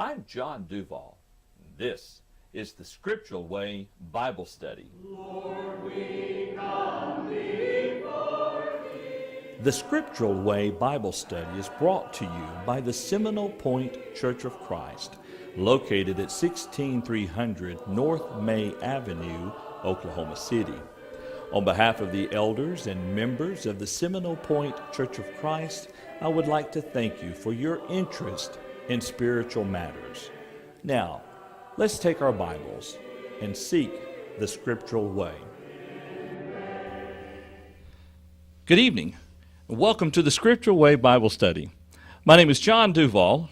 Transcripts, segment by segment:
I'm John Duval. This is the Scriptural Way Bible Study. Lord, we come before Thee. The Scriptural Way Bible Study is brought to you by the Seminole Point Church of Christ, located at 16300 North May Avenue, Oklahoma City. On behalf of the elders and members of the Seminole Point Church of Christ, I would like to thank you for your interest in spiritual matters. Now, let's take our Bibles and seek the Scriptural Way. Good evening. Welcome to the Scriptural Way Bible Study. My name is John Duval.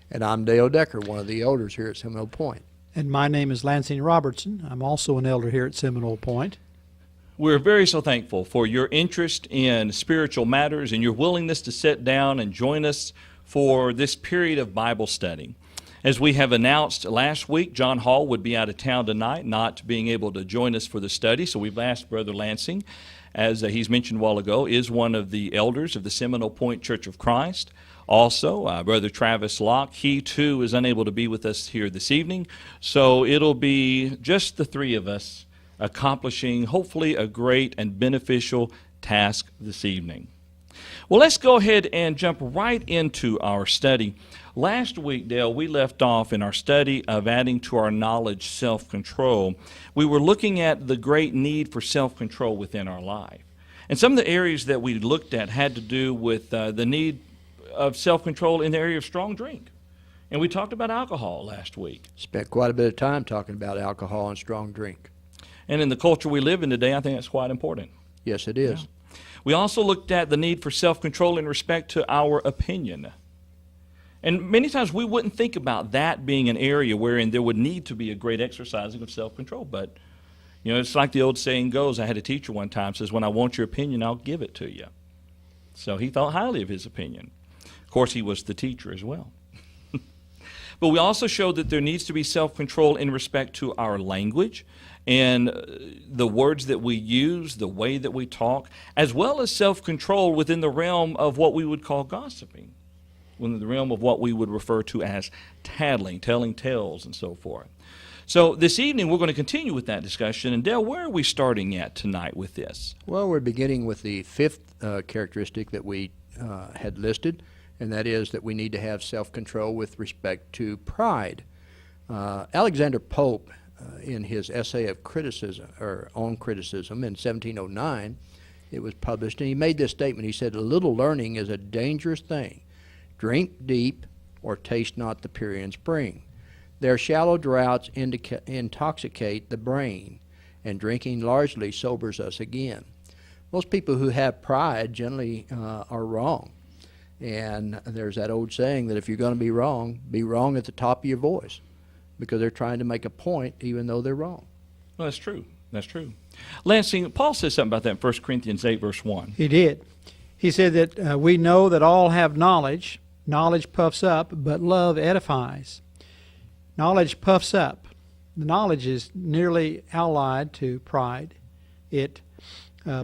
And I'm Dale Decker, one of the elders here at Seminole Point. And my name is Lansing Robertson. I'm also an elder here at Seminole Point. We're very so thankful for your interest in spiritual matters and your willingness to sit down and join us for this period of Bible study. As we have announced last week, John Hall would be out of town tonight, not being able to join us for the study, so we've asked Brother Lansing, as he's mentioned a while ago, is one of the elders of the Seminole Point Church of Christ. Also, Brother Travis Locke, he too is unable to be with us here this evening, so it'll be just the three of us accomplishing hopefully a great and beneficial task this evening. Well, let's go ahead and jump right into our study. Last week, Dale, we left off in our study of adding to our knowledge self-control. We were looking at the great need for self-control within our life. And some of the areas that we looked at had to do with the need of self-control in the area of strong drink. And we talked about alcohol last week. Spent quite a bit of time talking about alcohol and strong drink. And in the culture we live in today, I think that's quite important. Yes, it is. Yeah. We also looked at the need for self-control in respect to our opinion. And many times we wouldn't think about that being an area wherein there would need to be a great exercising of self-control. But, you know, it's like the old saying goes. I had a teacher one time says, when I want your opinion, I'll give it to you. So he thought highly of his opinion. Of course, he was the teacher as well. But we also showed that there needs to be self-control in respect to our language and the words that we use, the way that we talk, as well as self-control within the realm of what we would call gossiping, within the realm of what we would refer to as tattling, telling tales, and so forth. So this evening we're going to continue with that discussion. And Dale, where are we starting at tonight with this? Well, we're beginning with the fifth characteristic that we had listed, and that is that we need to have self-control with respect to pride. Alexander Pope, in his essay of criticism, or on criticism in 1709, it was published, and he made this statement. He said, "A little learning is a dangerous thing. Drink deep, or taste not the Pierian spring. Their shallow draughts intoxicate the brain, and drinking largely sobers us again." Most people who have pride generally are wrong. And there's that old saying that if you're going to be wrong at the top of your voice, because they're trying to make a point even though they're wrong. Well, that's true. That's true. Lansing, Paul says something about that in 1 Corinthians 8, verse 1. He did. He said that we know that all have knowledge. Knowledge puffs up, but love edifies. Knowledge puffs up. The knowledge is nearly allied to pride. It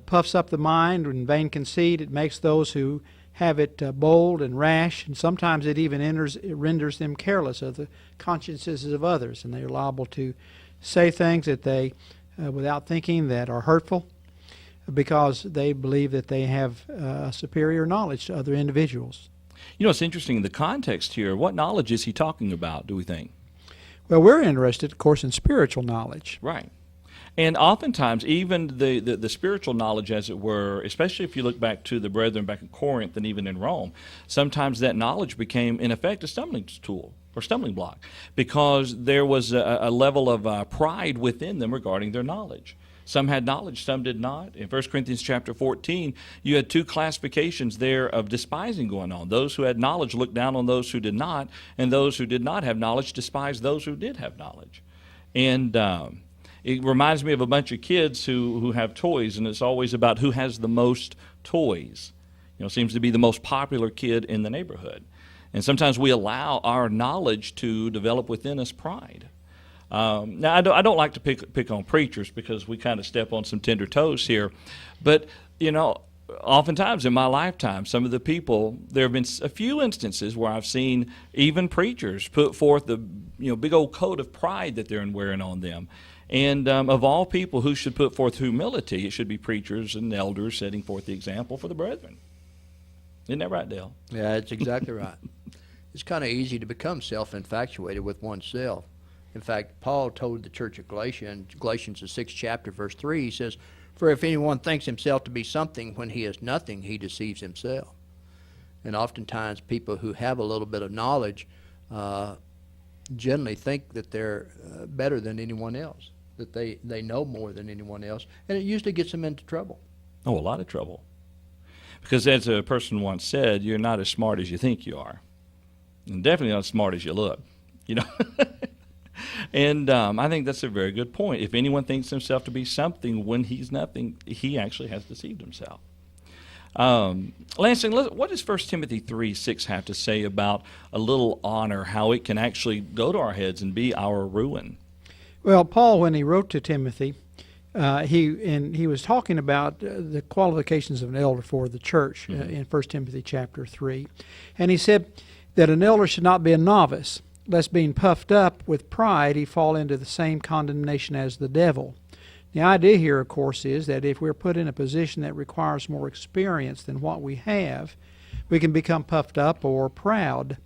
puffs up the mind in vain conceit. It makes those who have it bold and rash, and sometimes it even renders them careless of the consciences of others, and they are liable to say things that they, without thinking, that are hurtful, because they believe that they have superior knowledge to other individuals. You know, it's interesting in the context here. What knowledge is he talking about, do we think? Well, we're interested, of course, in spiritual knowledge. Right. And oftentimes, even the spiritual knowledge, as it were, especially if you look back to the brethren back in Corinth and even in Rome, sometimes that knowledge became, in effect, a stumbling tool or stumbling block, because there was a level of pride within them regarding their knowledge. Some had knowledge, some did not. In 1 Corinthians chapter 14, you had two classifications there of despising going on. Those who had knowledge looked down on those who did not, and those who did not have knowledge despised those who did have knowledge. And it reminds me of a bunch of kids who have toys, and it's always about who has the most toys. You know, seems to be the most popular kid in the neighborhood. And sometimes we allow our knowledge to develop within us pride. Now, I don't like to pick on preachers because we kind of step on some tender toes here. But, you know, oftentimes in my lifetime, some of the people, there have been a few instances where I've seen even preachers put forth the big old coat of pride that they're wearing on them. And of all people who should put forth humility, it should be preachers and elders setting forth the example for the brethren. Isn't that right, Dale? Yeah, that's exactly right. It's kind of easy to become self-infatuated with oneself. In fact, Paul told the church of Galatia in Galatians the 6th chapter, verse 3, he says, "For if anyone thinks himself to be something when he is nothing, he deceives himself." And oftentimes people who have a little bit of knowledge generally think that they're better than anyone else, that they know more than anyone else, and it usually gets them into trouble. Oh, a lot of trouble. Because as a person once said, you're not as smart as you think you are. And definitely not as smart as you look, And I think that's a very good point. If anyone thinks himself to be something when he's nothing, he actually has deceived himself. Lansing, what does 1 Timothy 3:6 have to say about a little honor, how it can actually go to our heads and be our ruin? Well, Paul, when he wrote to Timothy, he was talking about the qualifications of an elder for the church in 1 Timothy chapter 3. And he said that an elder should not be a novice, lest being puffed up with pride he fall into the same condemnation as the devil. The idea here, of course, is that if we're put in a position that requires more experience than what we have, we can become puffed up or proud.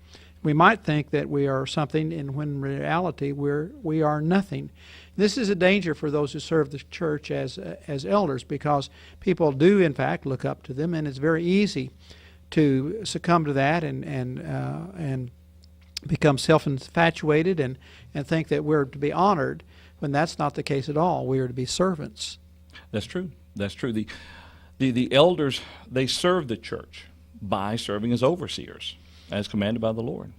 We might think that we are something, and when in reality we are nothing. This is a danger for those who serve the church as elders, because people do, in fact, look up to them, and it's very easy to succumb to that and become self-infatuated and think that we're to be honored, when that's not the case at all. We are to be servants. That's true. That's true. The elders, they serve the church by serving as overseers, as commanded by the Lord.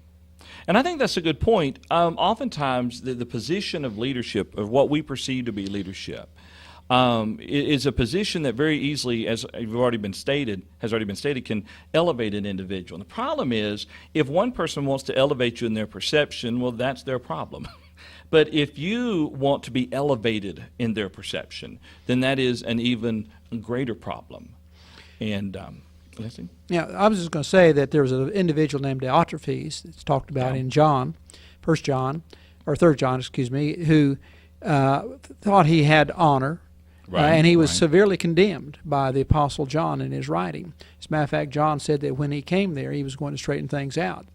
And I think that's a good point. Oftentimes, the position of leadership, of what we perceive to be leadership, is a position that very easily, as has already been stated, can elevate an individual. And the problem is, if one person wants to elevate you in their perception, well, that's their problem. But if you want to be elevated in their perception, then that is an even greater problem. And Leslie? Yeah, I was just going to say that there was an individual named Diotrephes, it's talked about in John, 1 John, or 3 John, who thought he had honor. And he was severely condemned by the Apostle John in his writing. As a matter of fact, John said that when he came there, he was going to straighten things out.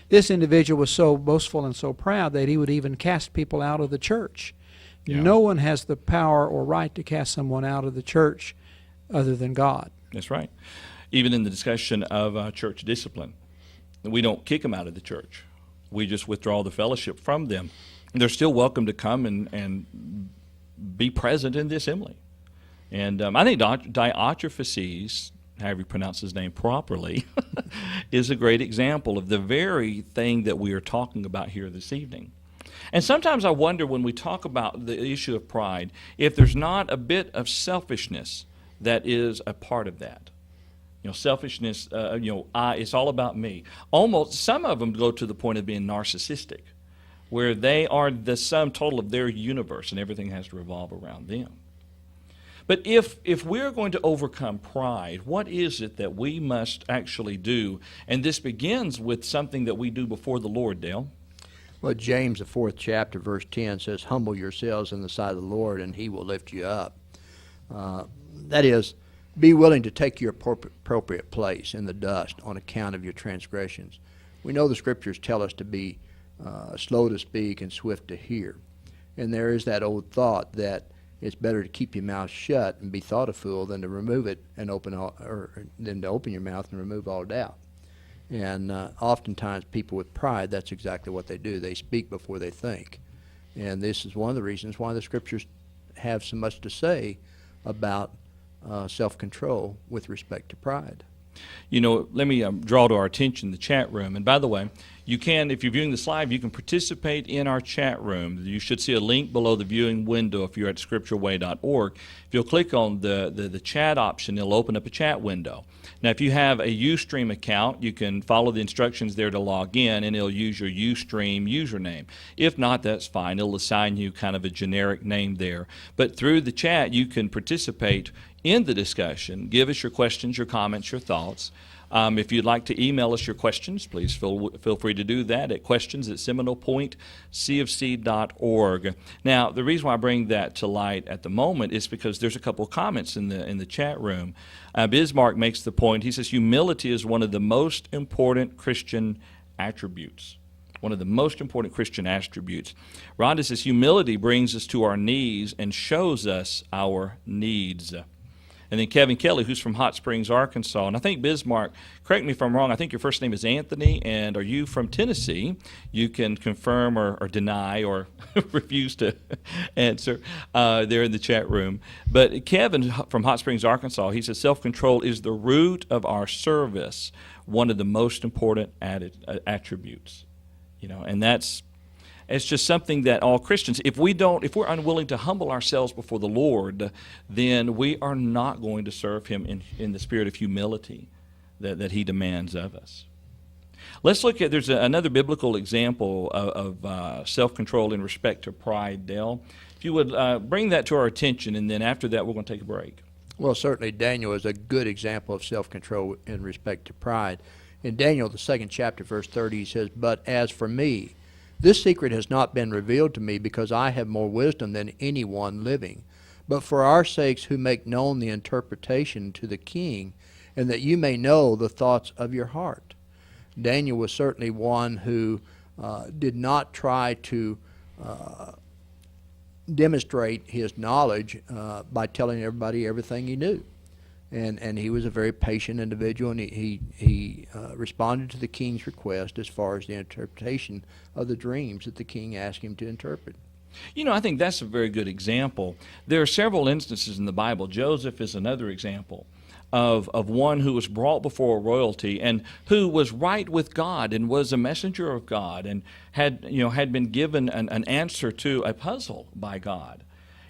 This individual was so boastful and so proud that he would even cast people out of the church. Yeah. No one has the power or right to cast someone out of the church other than God. That's right. Even in the discussion of church discipline, we don't kick them out of the church. We just withdraw the fellowship from them. They're still welcome to come and be present in the assembly. And I think Diotrephes, however you pronounce his name properly, is a great example of the very thing that we are talking about here this evening. And sometimes I wonder, when we talk about the issue of pride, if there's not a bit of selfishness that is a part of that. Selfishness, it's all about me. Almost, some of them go to the point of being narcissistic, where they are the sum total of their universe and everything has to revolve around them. But if we're going to overcome pride, what is it that we must actually do? And this begins with something that we do before the Lord, Dale. Well, James, the 4th chapter, verse 10 says, "Humble yourselves in the sight of the Lord, and he will lift you up." That is, be willing to take your appropriate place in the dust on account of your transgressions. We know the Scriptures tell us to be slow to speak and swift to hear. And there is that old thought that it's better to keep your mouth shut and be thought a fool than to remove it and open your mouth and remove all doubt. And oftentimes people with pride, that's exactly what they do. They speak before they think. And this is one of the reasons why the Scriptures have so much to say about self-control with respect to pride. Let me draw to our attention the chat room. And by the way, You can, if you're viewing this live, you can participate in our chat room. You should see a link below the viewing window if you're at scripturalway.org. If you'll click on the chat option, it'll open up a chat window. Now, if you have a Ustream account, you can follow the instructions there to log in, and it'll use your Ustream username. If not, that's fine. It'll assign you kind of a generic name there. But through the chat, you can participate in the discussion. Give us your questions, your comments, your thoughts. If you'd like to email us your questions, please feel free to do that at questions@seminolepointcfc.org. Now, the reason why I bring that to light at the moment is because there's a couple of comments in the chat room. Bismarck makes the point. He says humility is one of the most important Christian attributes. One of the most important Christian attributes. Rhonda says humility brings us to our knees and shows us our needs. And then Kevin Kelly, who's from Hot Springs, Arkansas. And I think Bismarck, correct me if I'm wrong, I think your first name is Anthony, and are you from Tennessee? You can confirm or deny or refuse to answer there in the chat room. But Kevin from Hot Springs, Arkansas, he says self-control is the root of our service, one of the most important attributes. And it's just something that all Christians, if we're unwilling to humble ourselves before the Lord, then we are not going to serve Him in the spirit of humility that He demands of us. Let's look at, there's another biblical example of self-control in respect to pride, Dale. If you would bring that to our attention, and then after that we're going to take a break. Well, certainly Daniel is a good example of self-control in respect to pride. In Daniel, the 2nd chapter, verse 30, he says, "But as for me, this secret has not been revealed to me because I have more wisdom than anyone living, but for our sakes who make known the interpretation to the king, and that you may know the thoughts of your heart." Daniel was certainly one who did not try to demonstrate his knowledge by telling everybody everything he knew. And he was a very patient individual, and he responded to the king's request as far as the interpretation of the dreams that the king asked him to interpret. I think that's a very good example. There are several instances in the Bible. Joseph is another example of one who was brought before royalty and who was right with God and was a messenger of God and had been given an answer to a puzzle by God.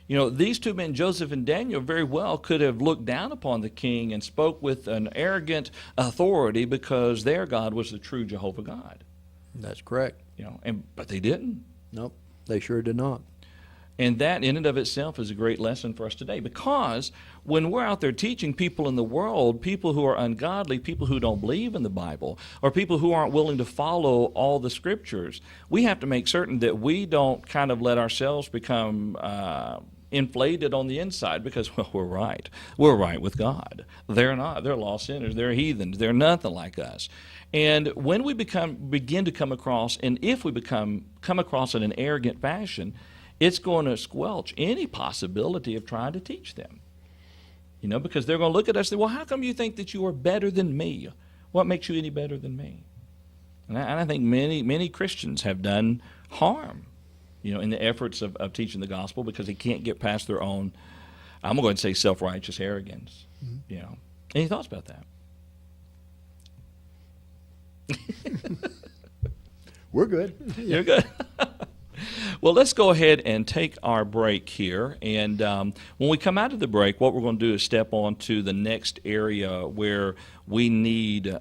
These two men, Joseph and Daniel, very well could have looked down upon the king and spoke with an arrogant authority because their God was the true Jehovah God. That's correct. But they didn't. Nope, they sure did not. And that in and of itself is a great lesson for us today, because when we're out there teaching people in the world, people who are ungodly, people who don't believe in the Bible, or people who aren't willing to follow all the Scriptures, we have to make certain that we don't kind of let ourselves become inflated on the inside because, well, we're right. We're right with God. They're not. They're lost sinners. They're heathens. They're nothing like us. And when we begin to come across, and if we come across in an arrogant fashion, it's going to squelch any possibility of trying to teach them. Because they're going to look at us and say, well, how come you think that you are better than me? What makes you any better than me? And I think many Christians have done harm, in the efforts of teaching the gospel because they can't get past their own, I'm going to say, self-righteous arrogance. Mm-hmm. Any thoughts about that? We're good. You're good. Well, let's go ahead and take our break here. And when we come out of the break, what we're going to do is step on to the next area where we need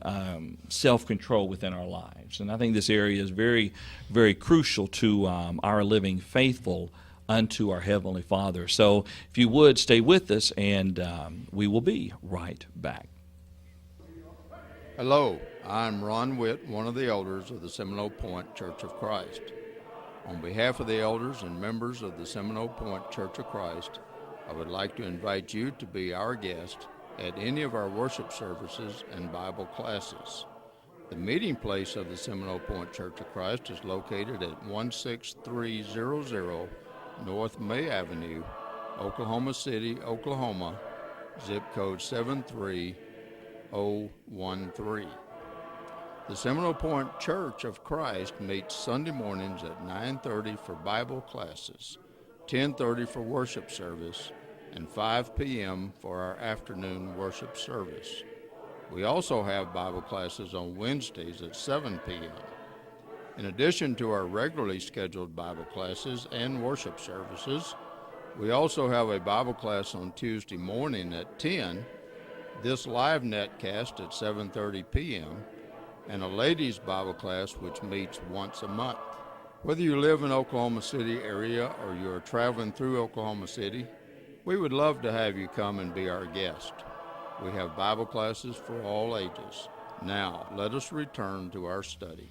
self-control within our lives. And I think this area is very, very crucial to our living faithful unto our Heavenly Father. So if you would, stay with us, and we will be right back. Hello, I'm Ron Witt, one of the elders of the Seminole Point Church of Christ. On behalf of the elders and members of the Seminole Point Church of Christ, I would like to invite you to be our guest at any of our worship services and Bible classes. The meeting place of the Seminole Point Church of Christ is located at 16300 North May Avenue, Oklahoma City, Oklahoma, zip code 73013. The Seminole Point Church of Christ meets Sunday mornings at 9:30 for Bible classes, 10:30 for worship service, and 5 p.m. for our afternoon worship service. We also have Bible classes on Wednesdays at 7 p.m. In addition to our regularly scheduled Bible classes and worship services, we also have a Bible class on Tuesday morning at 10, this live netcast at 7:30 p.m., and a ladies' Bible class which meets once a month. Whether you live in Oklahoma City area or you are traveling through Oklahoma City, we would love to have you come and be our guest. We have Bible classes for all ages. Now, let us return to our study.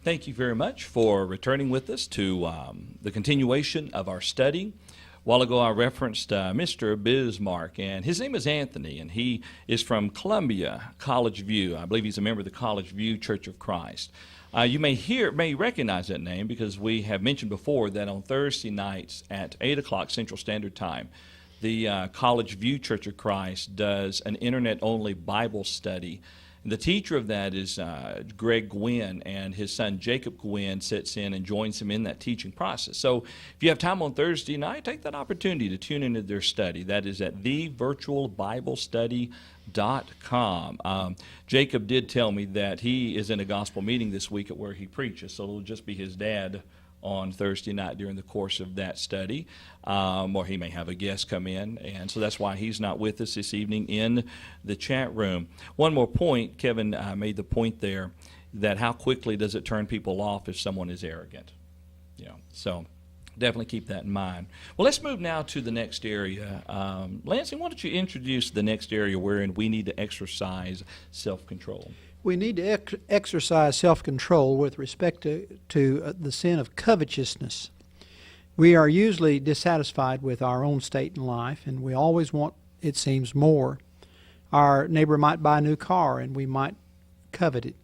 Thank you very much for returning with us to the continuation of our study. A while ago, I referenced Mr. Bismarck, and his name is Anthony, and he is from Columbia College View. I believe he's a member of the College View Church of Christ. You may recognize that name because we have mentioned before that on Thursday nights at 8 o'clock Central Standard Time, the College View Church of Christ does an internet-only Bible study. The teacher of that is Greg Gwynn, and his son Jacob Gwynn sits in and joins him in that teaching process. So if you have time on Thursday night, take that opportunity to tune into their study. That is at thevirtualbiblestudy.com. Jacob did tell me that he is in a gospel meeting this week at where he preaches, so it'll just be his dad on Thursday night during the course of that study, or he may have a guest come in, and so that's why he's not with us this evening in the chat room. One more point, Kevin made the point there that how quickly does it turn people off if someone is arrogant? So definitely keep that in mind. Well, let's move now to the next area. Lansing, why don't you introduce the next area wherein we need to exercise self-control? We need to exercise self-control with respect to the sin of covetousness. We are usually dissatisfied with our own state in life, and we always want, it seems, more. Our neighbor might buy a new car, and we might covet it.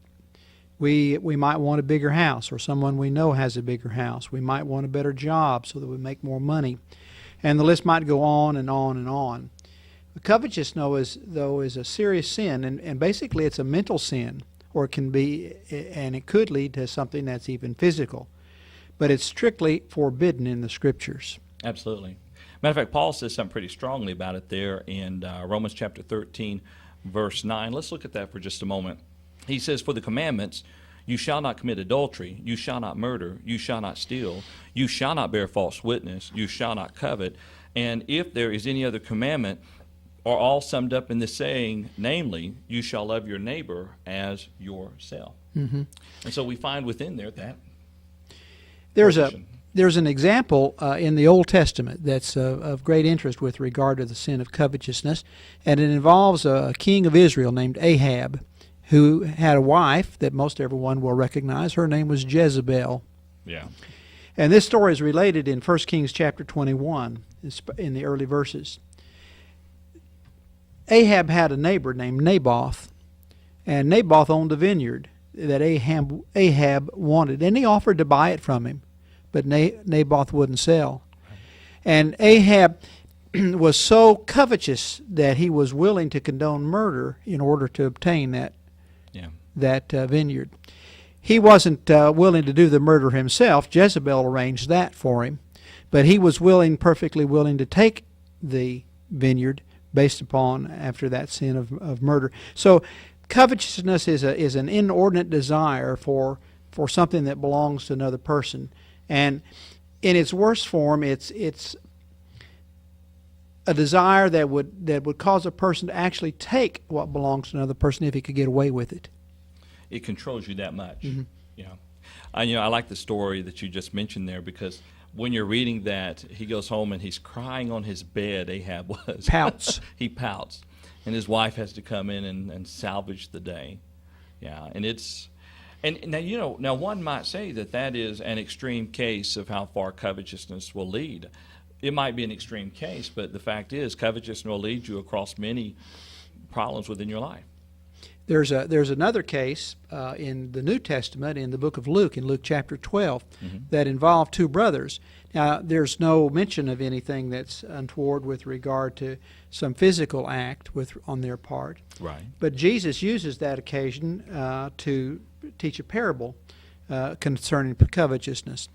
We might want a bigger house, or someone we know has a bigger house. We might want a better job so that we make more money. And the list might go on and on and on. Covetousness, though, is a serious sin, and basically it's a mental sin, or it can be, and it could lead to something that's even physical. But it's strictly forbidden in the Scriptures. Absolutely. Matter of fact, Paul says something pretty strongly about it there in Romans chapter 13, verse 9. Let's look at that for just a moment. He says, "For the commandments, you shall not commit adultery, you shall not murder, you shall not steal, you shall not bear false witness, you shall not covet, and if there is any other commandment, are all summed up in this saying, namely, you shall love your neighbor as yourself." Mm-hmm. And so we find within there that there's an example in the Old Testament that's of great interest with regard to the sin of covetousness, and it involves a king of Israel named Ahab, who had a wife that most everyone will recognize. Her name was Jezebel. Yeah. And this story is related in 1 Kings chapter 21 in the early verses. Ahab had a neighbor named Naboth, and Naboth owned a vineyard that Ahab wanted, and he offered to buy it from him, but Naboth wouldn't sell. And Ahab was so covetous that he was willing to condone murder in order to obtain that vineyard. He wasn't willing to do the murder himself. Jezebel arranged that for him, but he was perfectly willing to take the vineyard based upon after that sin of murder. So covetousness is an inordinate desire for something that belongs to another person, and in its worst form, it's a desire that would cause a person to actually take what belongs to another person if he could get away with it. It controls you that much. Mm-hmm. I like the story that you just mentioned there, because when you're reading that, he goes home and he's crying on his bed. Ahab was. Pouts. He pouts. And his wife has to come in and salvage the day. Yeah, and it's... And now one might say that is an extreme case of how far covetousness will lead. It might be an extreme case, but the fact is covetousness will lead you across many problems within your life. There's another case in the New Testament, in the book of Luke, in Luke chapter 12, that involved two brothers. Now, there's no mention of anything that's untoward with regard to some physical act on their part. Right. But Jesus uses that occasion to teach a parable concerning covetousness.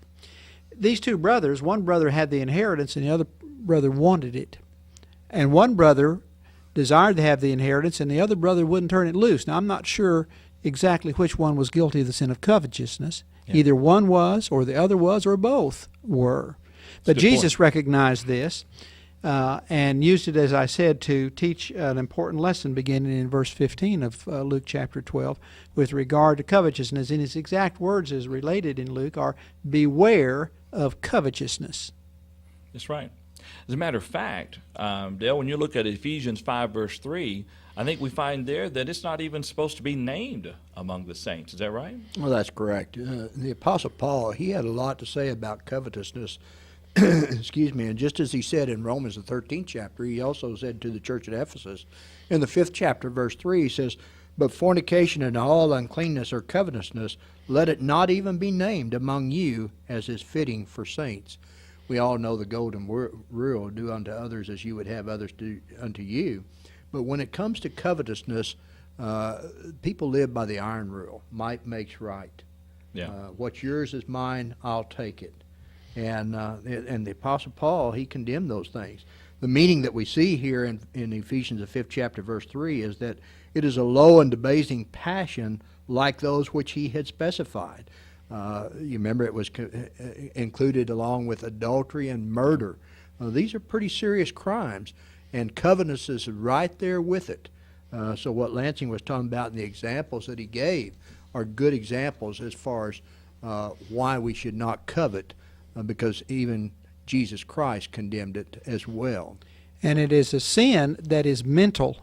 These two brothers, one brother had the inheritance and the other brother wanted it. And one brother desired to have the inheritance, and the other brother wouldn't turn it loose. Now, I'm not sure exactly which one was guilty of the sin of covetousness. Yeah. Either one was, or the other was, or both were. But good Jesus point. recognized this and used it, as I said, to teach an important lesson beginning in verse 15 of Luke chapter 12 with regard to covetousness. And his exact words as related in Luke are, beware of covetousness. That's right. As a matter of fact, Dale, when you look at Ephesians 5, verse 3, I think we find there that it's not even supposed to be named among the saints. Is that right? Well, that's correct. The Apostle Paul, he had a lot to say about covetousness. Excuse me. And just as he said in Romans, the 13th chapter, he also said to the church at Ephesus, in the 5th chapter, verse 3, he says, but fornication and all uncleanness or covetousness, let it not even be named among you as is fitting for saints. We all know the golden rule, do unto others as you would have others do unto you. But when it comes to covetousness, people live by the iron rule. Might makes right. Yeah. What's yours is mine, I'll take it. And the Apostle Paul, he condemned those things. The meaning that we see here in Ephesians, the 5th chapter, verse 3, is that it is a low and debasing passion like those which he had specified. You remember it was included along with adultery and murder. These are pretty serious crimes, and covetousness is right there with it. So what Lansing was talking about in the examples that he gave are good examples as far as why we should not covet, because even Jesus Christ condemned it as well. And it is a sin that is mental.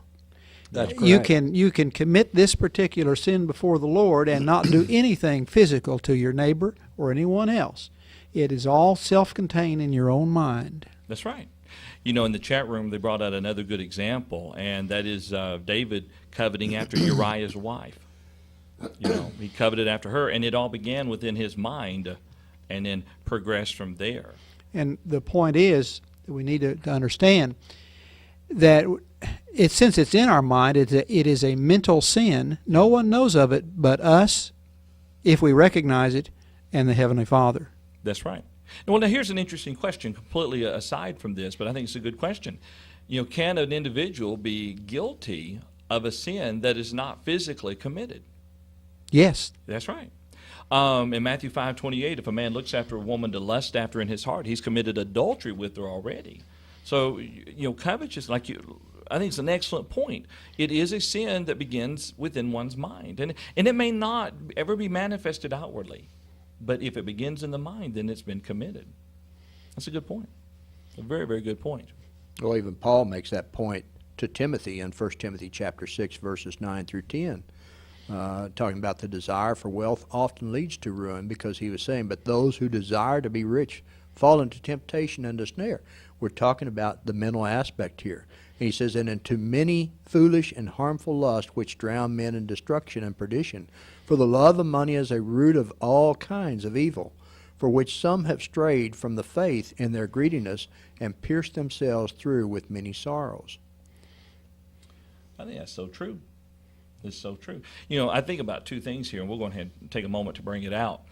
That's correct. You can commit this particular sin before the Lord and not do anything physical to your neighbor or anyone else. It is all self-contained in your own mind. That's right. You know, in the chat room, they brought out another good example, and that is David coveting after Uriah's wife. You know, he coveted after her, and it all began within his mind and then progressed from there. And the point is that we need to understand that since it's in our mind, it is a mental sin. No one knows of it but us, if we recognize it, and the Heavenly Father. That's right. Well, now here's an interesting question, completely aside from this, but I think it's a good question. You know, can an individual be guilty of a sin that is not physically committed? Yes. That's right. In Matthew 5:28, if a man looks after a woman to lust after in his heart, he's committed adultery with her already. So, you know, covetous, I think it's an excellent point. It is a sin that begins within one's mind, and it may not ever be manifested outwardly. But if it begins in the mind, then it's been committed. That's a good point. A very, very good point. Well, even Paul makes that point to Timothy in 1 Timothy chapter 6, verses 9 through 10, talking about the desire for wealth often leads to ruin, because he was saying, but those who desire to be rich fall into temptation and a snare. We're talking about the mental aspect here. And he says, and into many foolish and harmful lusts which drown men in destruction and perdition. For the love of money is a root of all kinds of evil, for which some have strayed from the faith in their greediness and pierced themselves through with many sorrows. I think that's so true. It's so true. You know, I think about two things here, and we'll go ahead and take a moment to bring it out.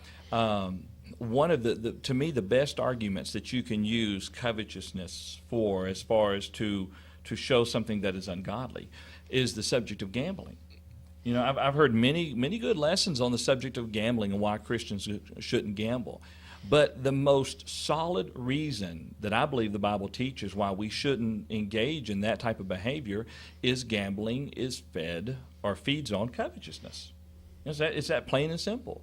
One of to me, the best arguments that you can use covetousness for, as far as to show something that is ungodly, is the subject of gambling. You know, I've heard many good lessons on the subject of gambling and why Christians shouldn't gamble. But the most solid reason that I believe the Bible teaches why we shouldn't engage in that type of behavior is gambling is fed or feeds on covetousness. It's that plain and simple.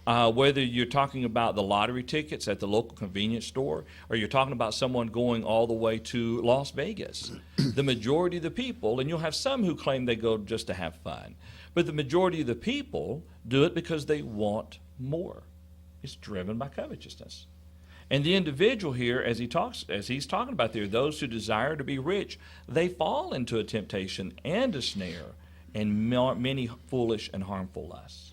Whether you're talking about the lottery tickets at the local convenience store, or you're talking about someone going all the way to Las Vegas, the majority of the people, and you'll have some who claim they go just to have fun, but the majority of the people do it because they want more. It's driven by covetousness. And the individual here, as he's talking about there, those who desire to be rich, they fall into a temptation and a snare and many foolish and harmful lusts.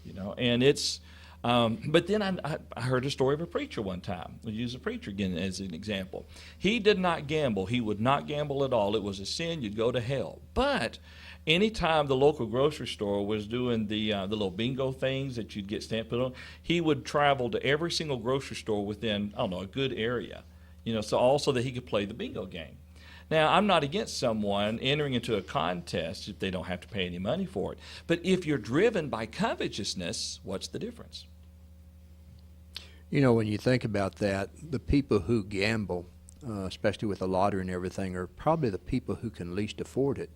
You know, and it's, but then I heard a story of a preacher one time. We'll use a preacher again as an example. He did not gamble. He would not gamble at all. It was a sin. You'd go to hell. But anytime the local grocery store was doing the little bingo things that you'd get stamped put on, he would travel to every single grocery store within, a good area, you know, so also that he could play the bingo game. Now, I'm not against someone entering into a contest if they don't have to pay any money for it. But if you're driven by covetousness, what's the difference? You know, when you think about that, the people who gamble, especially with the lottery and everything, are probably the people who can least afford it,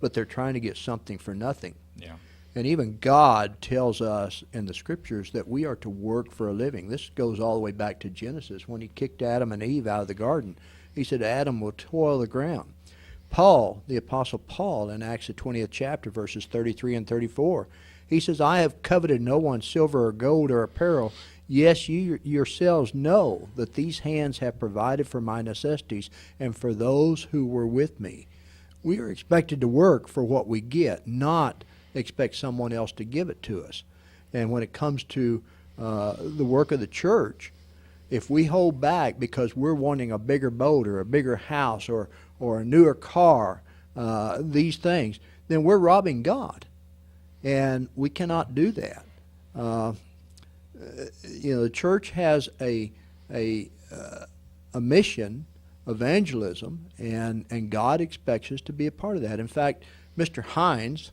but they're trying to get something for nothing. Yeah. And even God tells us in the Scriptures that we are to work for a living. This goes all the way back to Genesis when he kicked Adam and Eve out of the garden. He said Adam will toil the ground. Paul, the Apostle Paul, in Acts the 20th chapter, verses 33 and 34, he says, I have coveted no one's silver or gold or apparel. Yes, you yourselves know that these hands have provided for my necessities and for those who were with me. We are expected to work for what we get, not expect someone else to give it to us. And when it comes to the work of the church, if we hold back because we're wanting a bigger boat or a bigger house or a newer car, these things, then we're robbing God. And we cannot do that. You know, the church has a mission, evangelism, and God expects us to be a part of that. In fact, Mr. Hines,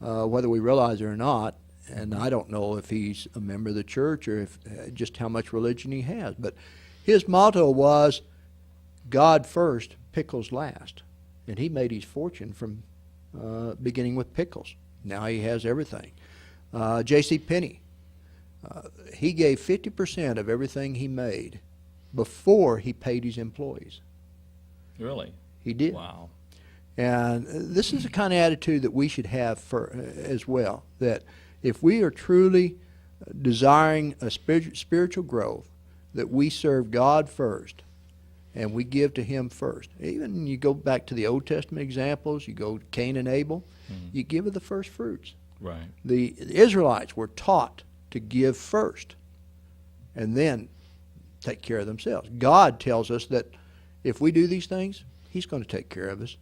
whether we realize it or not, and I don't know if he's a member of the church or if just how much religion he has, but his motto was, God first, pickles last. And he made his fortune from beginning with pickles. Now he has everything. J.C. Penney, he gave 50% of everything he made before he paid his employees. Really? He did. Wow. And this is the kind of attitude that we should have as well, that if we are truly desiring a spiritual growth, that we serve God first and we give to him first. Even you go back to the Old Testament examples, you go to Cain and Abel, you give of the first fruits. Right. The Israelites were taught to give first and then take care of themselves. God tells us that if we do these things, he's going to take care of us.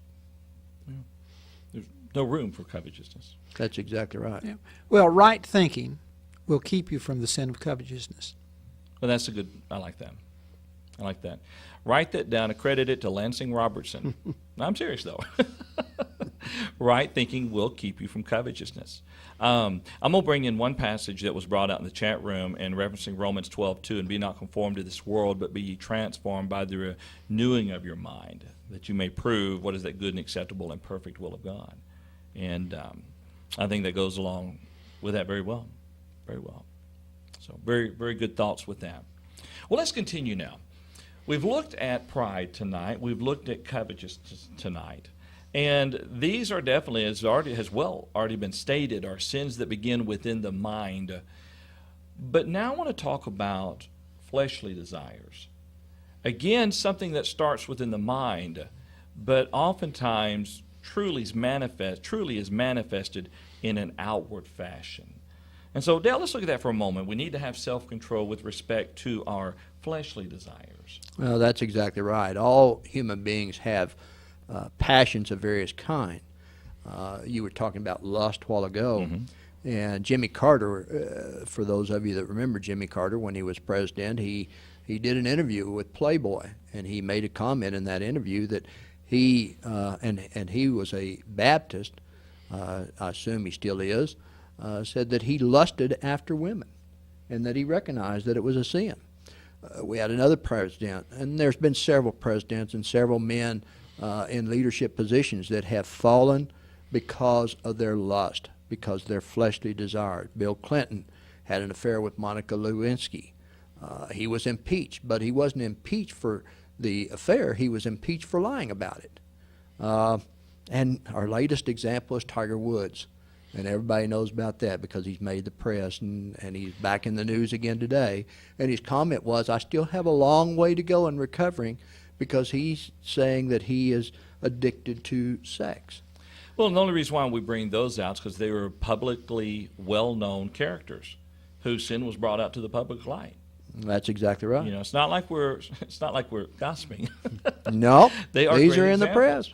Yeah. There's no room for covetousness. That's exactly right. Yeah. Well, right thinking will keep you from the sin of covetousness. Well, that's a good, I like that. I like that. Write that down, accredit it to Lansing Robertson. I'm serious, though. Right thinking will keep you from covetousness. I'm going to bring in one passage that was brought out in the chat room and referencing Romans 12:2, and be not conformed to this world, but be ye transformed by the renewing of your mind, that you may prove what is that good and acceptable and perfect will of God. And I think that goes along with that very well. Very well. So very, very good thoughts with that. Well, let's continue now. We've looked at pride tonight. We've looked at covetousness tonight. And these are definitely, as already been stated, are sins that begin within the mind. But now I want to talk about fleshly desires. Again, something that starts within the mind, but oftentimes truly is manifested in an outward fashion. And so, Dale, let's look at that for a moment. We need to have self-control with respect to our fleshly desires. Well, that's exactly right. All human beings have passions of various kind. You were talking about lust a while ago. Mm-hmm. And Jimmy Carter, for those of you that remember Jimmy Carter, when he was president, he did an interview with Playboy, and he made a comment in that interview that he and he was a Baptist, I assume he still is, said that he lusted after women and that he recognized that it was a sin. We had another president, and there's been several presidents and several men in leadership positions that have fallen because of their lust, because of their fleshly desires. Bill Clinton had an affair with Monica Lewinsky. He was impeached, but he wasn't impeached for the affair. He was impeached for lying about it. And our latest example is Tiger Woods. And everybody knows about that because he's made the press and he's back in the news again today. And his comment was, I still have a long way to go in recovering, because he's saying that he is addicted to sex. Well, the only reason why we bring those out is because they were publicly well-known characters whose sin was brought out to the public light. That's exactly right. You know, it's not like we're gossiping. No, these are in examples. the press.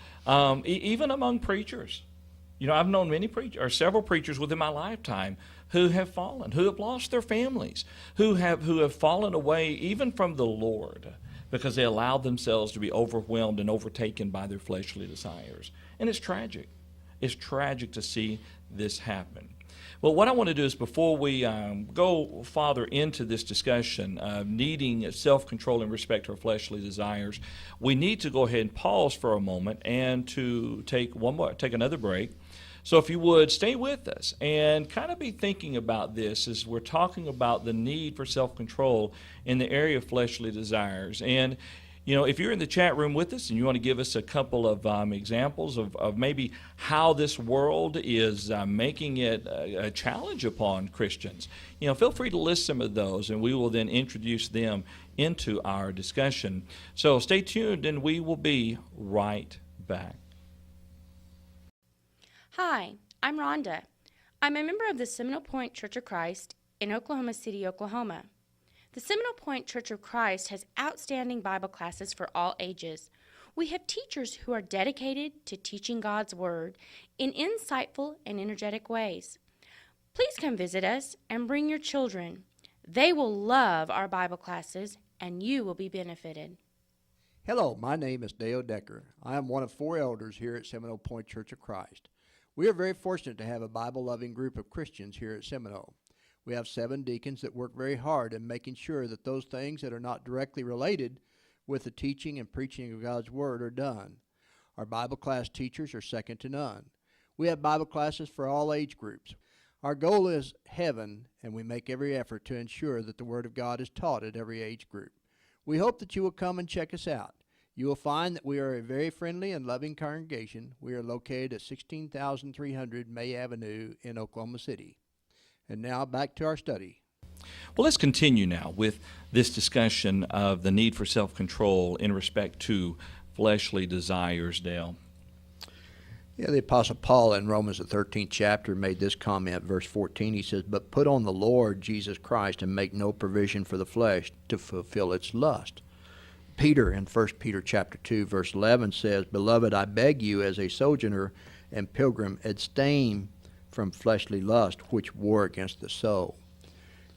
Even among preachers. You know, I've known several preachers within my lifetime who have fallen, who have lost their families, who have fallen away even from the Lord because they allowed themselves to be overwhelmed and overtaken by their fleshly desires. And it's tragic. It's tragic to see this happen. Well, what I want to do is before we go farther into this discussion of needing self-control in respect to our fleshly desires, we need to go ahead and pause for a moment and to take another break. So if you would, stay with us and kind of be thinking about this as we're talking about the need for self-control in the area of fleshly desires. And if you're in the chat room with us and you want to give us a couple of examples of maybe how this world is making it a challenge upon Christians, feel free to list some of those, and we will then introduce them into our discussion. So stay tuned, and we will be right back. Hi, I'm Rhonda. I'm a member of the Seminole Point Church of Christ in Oklahoma City, Oklahoma. The Seminole Point Church of Christ has outstanding Bible classes for all ages. We have teachers who are dedicated to teaching God's Word in insightful and energetic ways. Please come visit us and bring your children. They will love our Bible classes, and you will be benefited. Hello, my name is Dale Decker. I am one of 4 elders here at Seminole Point Church of Christ. We are very fortunate to have a Bible-loving group of Christians here at Seminole. We have 7 deacons that work very hard in making sure that those things that are not directly related with the teaching and preaching of God's Word are done. Our Bible class teachers are second to none. We have Bible classes for all age groups. Our goal is heaven, and we make every effort to ensure that the Word of God is taught at every age group. We hope that you will come and check us out. You will find that we are a very friendly and loving congregation. We are located at 16,300 May Avenue in Oklahoma City. And now back to our study. Well, let's continue now with this discussion of the need for self-control in respect to fleshly desires, Dale. Yeah, the Apostle Paul in Romans the 13th chapter made this comment, verse 14. He says, "But put on the Lord Jesus Christ and make no provision for the flesh to fulfill its lust." Peter in 1 Peter chapter 2, verse 11 says, "Beloved, I beg you as a sojourner and pilgrim, abstain from fleshly lust, which war against the soul."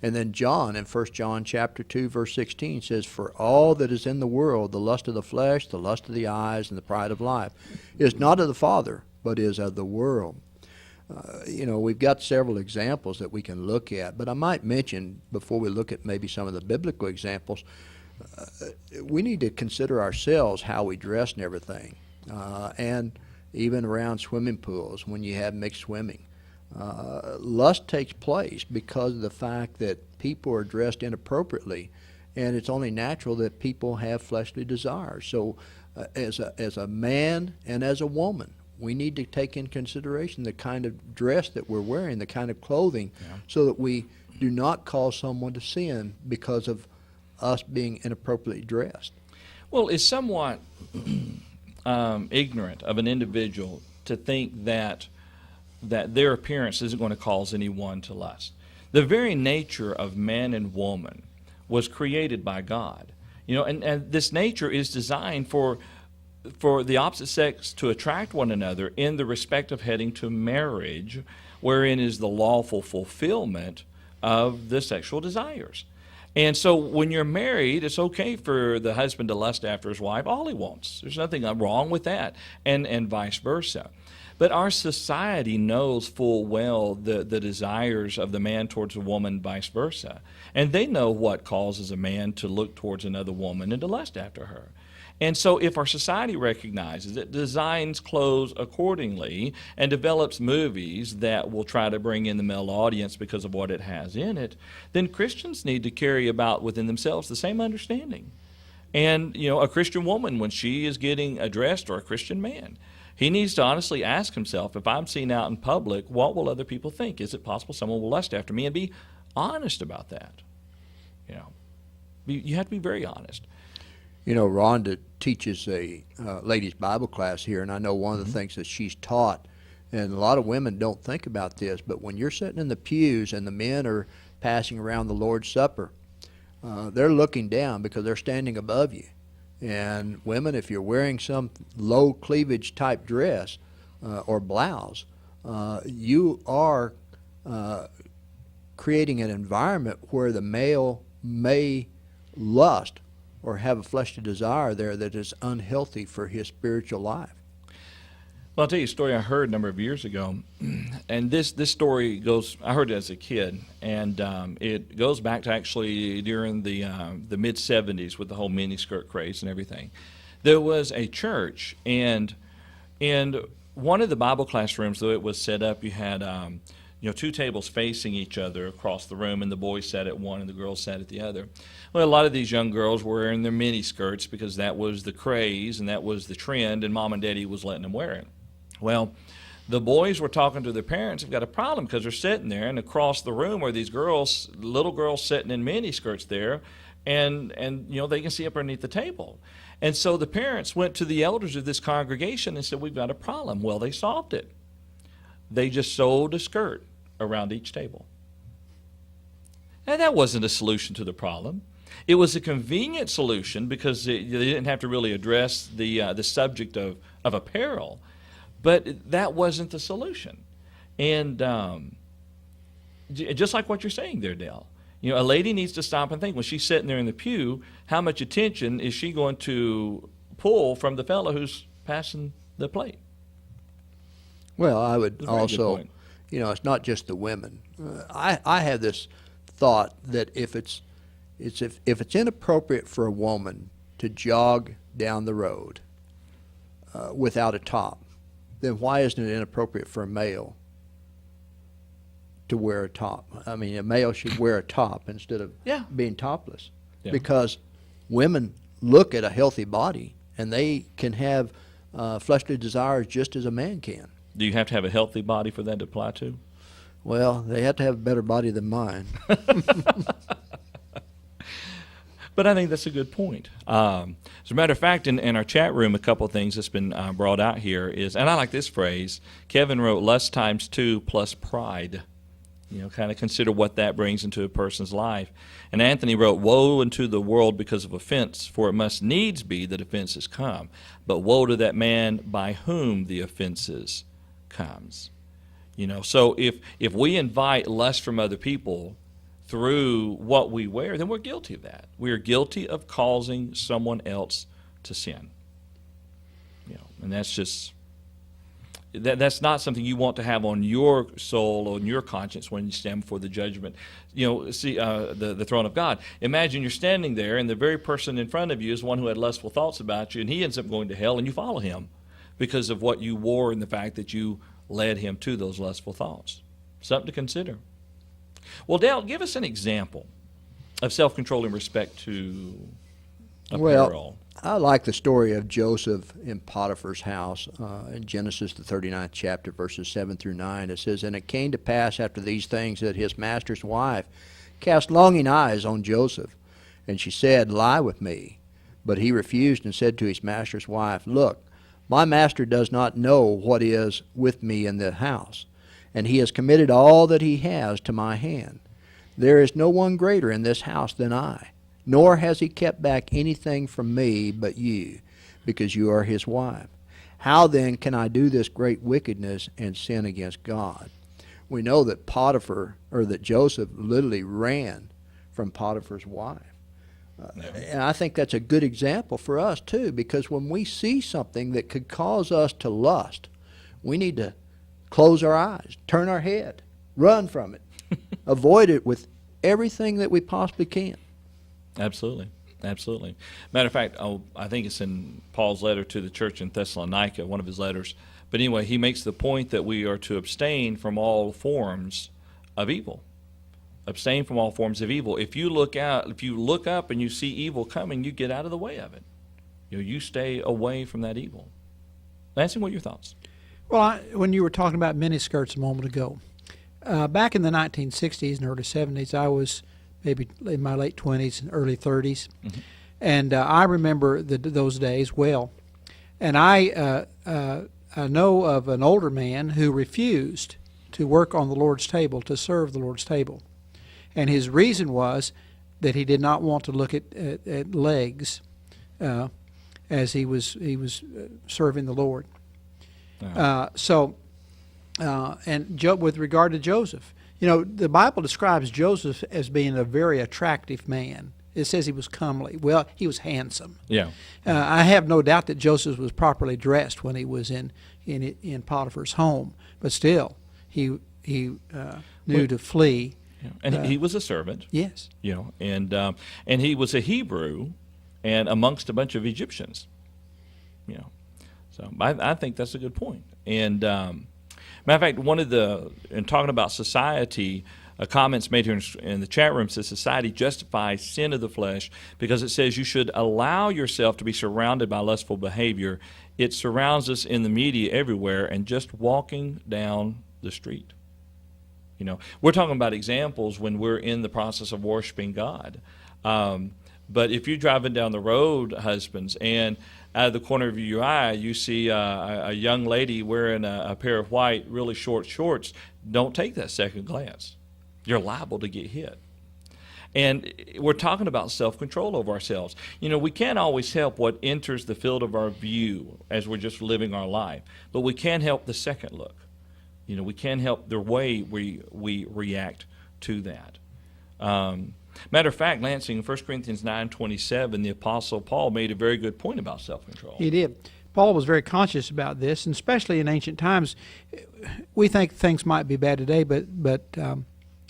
And then John in 1 John chapter 2, verse 16 says, "For all that is in the world, the lust of the flesh, the lust of the eyes, and the pride of life, is not of the Father, but is of the world." We've got several examples that we can look at, but I might mention, before we look at maybe some of the biblical examples, we need to consider ourselves, how we dress and everything, and even around swimming pools when you have mixed swimming. Lust takes place because of the fact that people are dressed inappropriately, and it's only natural that people have fleshly desires. So as a man and as a woman, we need to take in consideration the kind of dress that we're wearing, the kind of clothing, so that we do not cause someone to sin because of us being inappropriately dressed. Well, it's somewhat ignorant of an individual to think that their appearance isn't going to cause anyone to lust. The very nature of man and woman was created by God. And this nature is designed for the opposite sex to attract one another in the respect of heading to marriage, wherein is the lawful fulfillment of the sexual desires. And so when you're married, it's okay for the husband to lust after his wife all he wants. There's nothing wrong with that, and vice versa. But our society knows full well the desires of the man towards a woman, vice versa. And they know what causes a man to look towards another woman and to lust after her. And so if our society recognizes it, designs clothes accordingly, and develops movies that will try to bring in the male audience because of what it has in it, then Christians need to carry about within themselves the same understanding. And, a Christian woman, when she is getting addressed, or a Christian man, he needs to honestly ask himself, if I'm seen out in public, what will other people think? Is it possible someone will lust after me? And be honest about that. You have to be very honest. Rhonda teaches a ladies' Bible class here, and I know one of the things that she's taught, and a lot of women don't think about this, but when you're sitting in the pews and the men are passing around the Lord's Supper, they're looking down because they're standing above you. And women, if you're wearing some low cleavage type dress or blouse, you are creating an environment where the male may lust or have a fleshly desire there that is unhealthy for his spiritual life. Well, I'll tell you a story I heard a number of years ago, and this story goes. I heard it as a kid, and it goes back to actually during the mid '70s with the whole miniskirt craze and everything. There was a church, and in one of the Bible classrooms, though it was set up, you had two tables facing each other across the room, and the boys sat at one and the girls sat at the other. Well, a lot of these young girls were wearing their mini skirts because that was the craze and that was the trend, and mom and daddy was letting them wear it. Well, the boys were talking to their parents. They've got a problem because they're sitting there, and across the room are these girls, little girls sitting in mini skirts there, and they can see up underneath the table. And so the parents went to the elders of this congregation and said, "We've got a problem." Well, they solved it. They just sewed a skirt around each table. And that wasn't a solution to the problem. It was a convenient solution because they didn't have to really address the subject of apparel. But that wasn't the solution. And just like what you're saying there, Dale, a lady needs to stop and think, when she's sitting there in the pew, how much attention is she going to pull from the fellow who's passing the plate? Well, I would That's a very good also, point. it's not just the women. I have this thought that if it's inappropriate for a woman to jog down the road without a top, then why isn't it inappropriate for a male to wear a top? I mean, a male should wear a top instead of being topless. Yeah. Because women look at a healthy body and they can have fleshly desires just as a man can. Do you have to have a healthy body for that to apply to? Well, they have to have a better body than mine. But I think that's a good point. As a matter of fact, in our chat room, a couple of things that's been brought out here is, and I like this phrase, Kevin wrote, lust times 2 plus pride. Kind of consider what that brings into a person's life. And Anthony wrote, woe unto the world because of offense, for it must needs be that offenses come. But woe to that man by whom the offenses comes. So if we invite lust from other people through what we wear, then we're guilty of that. We are guilty of causing someone else to sin. And that's just that's not something you want to have on your soul, on your conscience when you stand before the judgment. The throne of God. Imagine you're standing there, and the very person in front of you is one who had lustful thoughts about you, and he ends up going to hell, and you follow him because of what you wore and the fact that you led him to those lustful thoughts. Something to consider. Well, Dale, give us an example of self-control in respect to apparel. Well, I like the story of Joseph in Potiphar's house in Genesis, the 39th chapter, verses 7 through 9. It says, "And it came to pass after these things that his master's wife cast longing eyes on Joseph. And she said, Lie with me. But he refused and said to his master's wife, Look, my master does not know what is with me in the house, and he has committed all that he has to my hand. There is no one greater in this house than I, nor has he kept back anything from me but you, because you are his wife. How then can I do this great wickedness and sin against God?" We know that that Joseph literally ran from Potiphar's wife. And I think that's a good example for us too, because when we see something that could cause us to lust, we need to close our eyes, turn our head, run from it, avoid it with everything that we possibly can. Absolutely. Absolutely. Matter of fact, I think it's in Paul's letter to the church in Thessalonica, one of his letters. But anyway, he makes the point that we are to abstain from all forms of evil. Abstain from all forms of evil. If you look up and you see evil coming, you get out of the way of it. You stay away from that evil. Nancy, what are your thoughts? Well, when you were talking about miniskirts a moment ago, back in the 1960s and early 70s, I was maybe in my late 20s and early 30s, and I remember those days well. And I know of an older man who refused to work on the Lord's table, to serve the Lord's table. And his reason was that he did not want to look at legs as he was serving the Lord. With regard to Joseph, the Bible describes Joseph as being a very attractive man. It says he was comely. Well, he was handsome. Yeah. I have no doubt that Joseph was properly dressed when he was in in Potiphar's home, but still he knew to flee. Yeah. And he was a servant. Yes. And he was a Hebrew, and amongst a bunch of Egyptians. So I think that's a good point. And matter of fact, in talking about society, comments made here in the chat room says society justifies sin of the flesh because it says you should allow yourself to be surrounded by lustful behavior. It surrounds us in the media everywhere, and just walking down the street. We're talking about examples when we're in the process of worshiping God. But if you're driving down the road, husbands, and out of the corner of your eye, you see a young lady wearing a pair of white, really short shorts, don't take that second glance. You're liable to get hit. And we're talking about self-control over ourselves. We can't always help what enters the field of our view as we're just living our life, but we can help the second look. We can help the way we react to that. Matter of fact, Lansing, in 1 Corinthians 9:27, the Apostle Paul made a very good point about self-control. He did. Paul was very conscious about this, and especially in ancient times. We think things might be bad today, but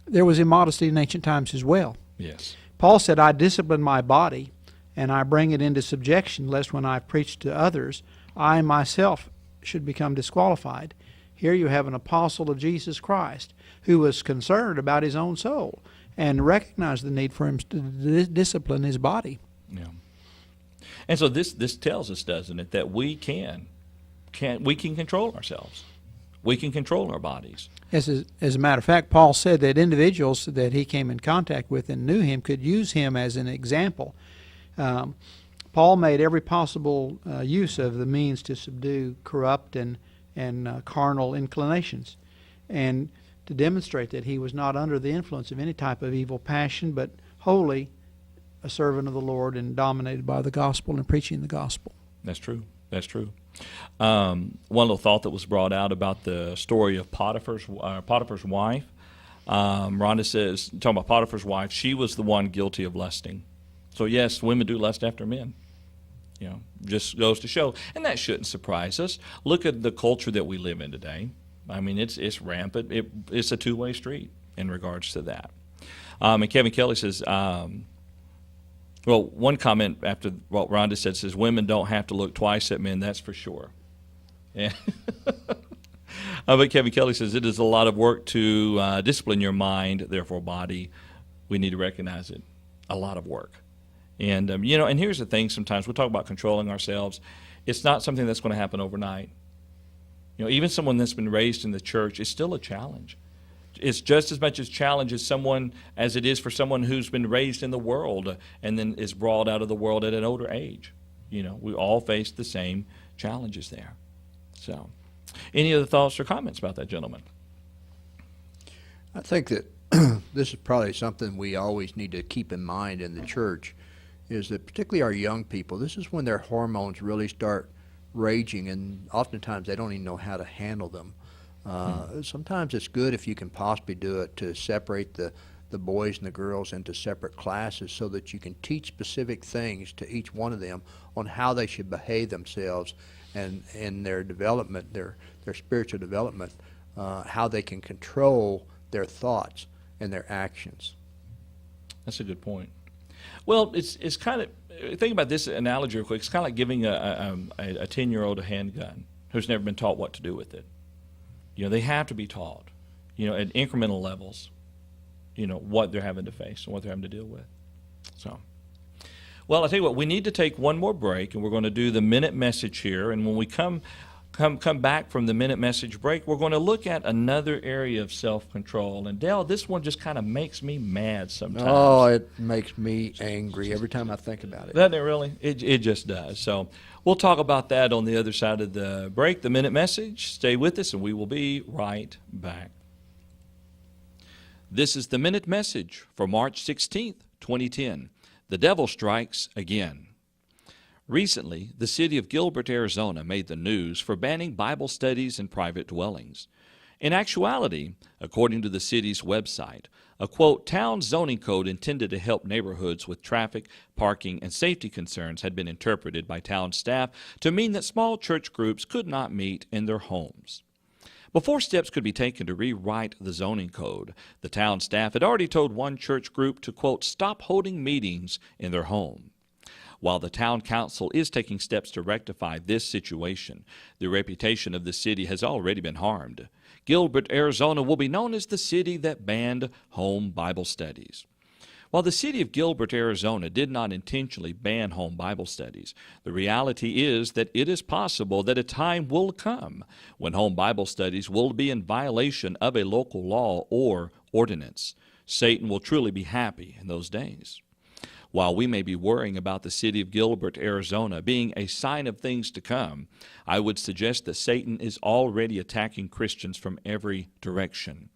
there was immodesty in ancient times as well. Yes. Paul said, I discipline my body, and I bring it into subjection, lest when I preach to others, I myself should become disqualified. Here you have an apostle of Jesus Christ who was concerned about his own soul and recognized the need for him to discipline his body. Yeah. And so this tells us, doesn't it, that we can control ourselves. We can control our bodies. As a matter of fact, Paul said that individuals that he came in contact with and knew him could use him as an example. Paul made every possible use of the means to subdue corrupt and carnal inclinations, and to demonstrate that he was not under the influence of any type of evil passion, but wholly a servant of the Lord and dominated by the gospel and preaching the gospel. That's true. That's true. One little thought that was brought out about the story of Potiphar's wife. Rhonda says, talking about Potiphar's wife, she was the one guilty of lusting. So yes, women do lust after men. Just goes to show, and that shouldn't surprise us. Look at the culture that we live in today. I mean, it's rampant. It's a two-way street in regards to that. And Kevin Kelly says, one comment after what Rhonda said says, women don't have to look twice at men, that's for sure. Yeah. But Kevin Kelly says, it is a lot of work to discipline your mind, therefore body. We need to recognize it. A lot of work. And, and here's the thing, sometimes we talk about controlling ourselves. It's not something that's going to happen overnight. Even someone that's been raised in the church is still a challenge. It's just as much a challenge as it is for someone who's been raised in the world and then is brought out of the world at an older age. We all face the same challenges there. So, any other thoughts or comments about that, gentleman? I think that this is probably something we always need to keep in mind in the church, is that particularly our young people, this is when their hormones really start raging, and oftentimes they don't even know how to handle them. Sometimes it's good if you can possibly do it to separate the boys and the girls into separate classes so that you can teach specific things to each one of them on how they should behave themselves and in their development, their spiritual development, how they can control their thoughts and their actions. That's a good point. Well, it's kind of, think about this analogy real quick. It's kind of like giving a 10-year-old a handgun who's never been taught what to do with it. They have to be taught, at incremental levels, what they're having to face and what they're having to deal with. So, well, I'll tell you what, we need to take one more break, and we're going to do the minute message here. And when we come back from the minute message break, we're going to look at another area of self-control. And Dale, this one just kind of makes me mad sometimes. Oh, it makes me angry every time I think about it. Doesn't it really? It just does. So we'll talk about that on the other side of the break, the minute message. Stay with us, and we will be right back. This is the minute message for March 16th, 2010. The devil strikes again. Recently, the city of Gilbert, Arizona made the news for banning Bible studies in private dwellings. In actuality, according to the city's website, a quote, town zoning code intended to help neighborhoods with traffic, parking, and safety concerns had been interpreted by town staff to mean that small church groups could not meet in their homes. Before steps could be taken to rewrite the zoning code, the town staff had already told one church group to, quote, stop holding meetings in their home. While the town council is taking steps to rectify this situation, the reputation of the city has already been harmed. Gilbert, Arizona will be known as the city that banned home Bible studies. While the city of Gilbert, Arizona did not intentionally ban home Bible studies, the reality is that it is possible that a time will come when home Bible studies will be in violation of a local law or ordinance. Satan will truly be happy in those days. While we may be worrying about the city of Gilbert, Arizona being a sign of things to come, I would suggest that Satan is already attacking Christians from every direction.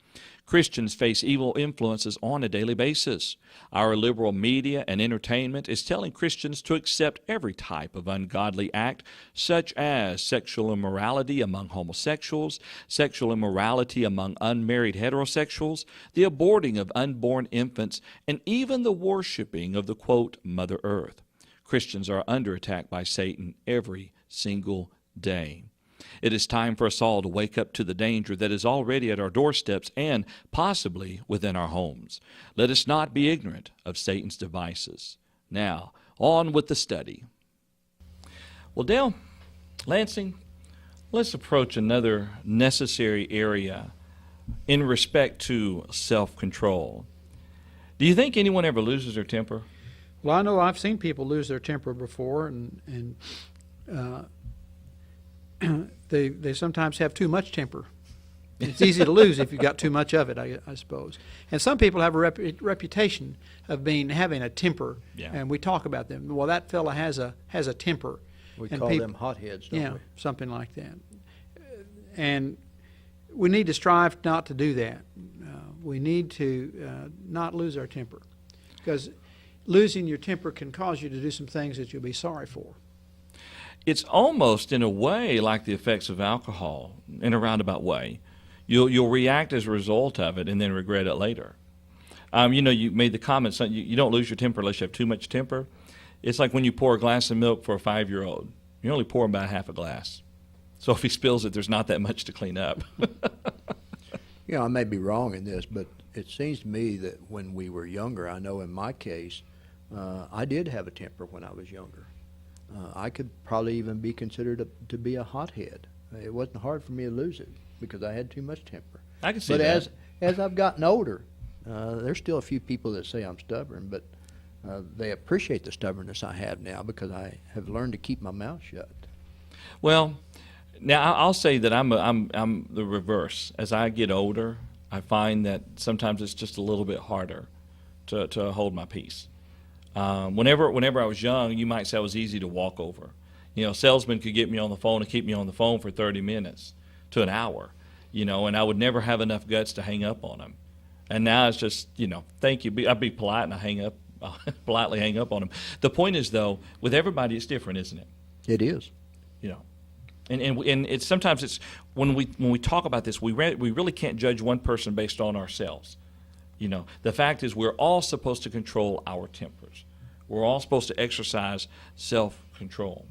Christians face evil influences on a daily basis. Our liberal media and entertainment is telling Christians to accept every type of ungodly act, such as sexual immorality among homosexuals, sexual immorality among unmarried heterosexuals, the aborting of unborn infants, and even the worshiping of the, quote, Mother Earth. Christians are under attack by Satan every single day. It is time for us all to wake up to the danger that is already at our doorsteps and possibly within our homes. Let us not be ignorant of Satan's devices. Now, on with the study. Well, Dale, Lansing, let's approach another necessary area in respect to self-control. Do you think anyone ever loses their temper? Well, I know I've seen people lose their temper before, and they sometimes have too much temper. It's easy to lose if you've got too much of it, I suppose. And some people have a reputation of having a temper, and we talk about them. Well, that fella has a temper. We and call them hotheads, don't we? Something like that. And we need to strive not to do that. We need to not lose our temper, because losing your temper can cause you to do some things that you'll be sorry for. It's almost, in a way, like the effects of alcohol, in a roundabout way. You'll react as a result of it and then regret it later. You made the comment, you don't lose your temper unless you have too much temper. It's like when you pour a glass of milk for a 5-year-old. You only pour about half a glass. So if he spills it, there's not that much to clean up. I may be wrong in this, but it seems to me that when we were younger, I know in my case, I did have a temper when I was younger. I could probably even be considered to be a hothead. It wasn't hard for me to lose it because I had too much temper. I can see that. But as I've gotten older, there's still a few people that say I'm stubborn, but they appreciate the stubbornness I have now because I have learned to keep my mouth shut. Well, now I'll say that I'm the reverse. As I get older, I find that sometimes it's just a little bit harder to hold my peace. Whenever I was young, you might say I was easy to walk over. A salesman could get me on the phone and keep me on the phone for 30 minutes to an hour, and I would never have enough guts to hang up on him. And now it's just, thank you. I'd be polite and I hang up, politely hang up on him. The point is, though, with everybody, it's different, isn't it? It is. And it's sometimes it's when we talk about this, we really can't judge one person based on ourselves. The fact is we're all supposed to control our tempers. We're all supposed to exercise self-control.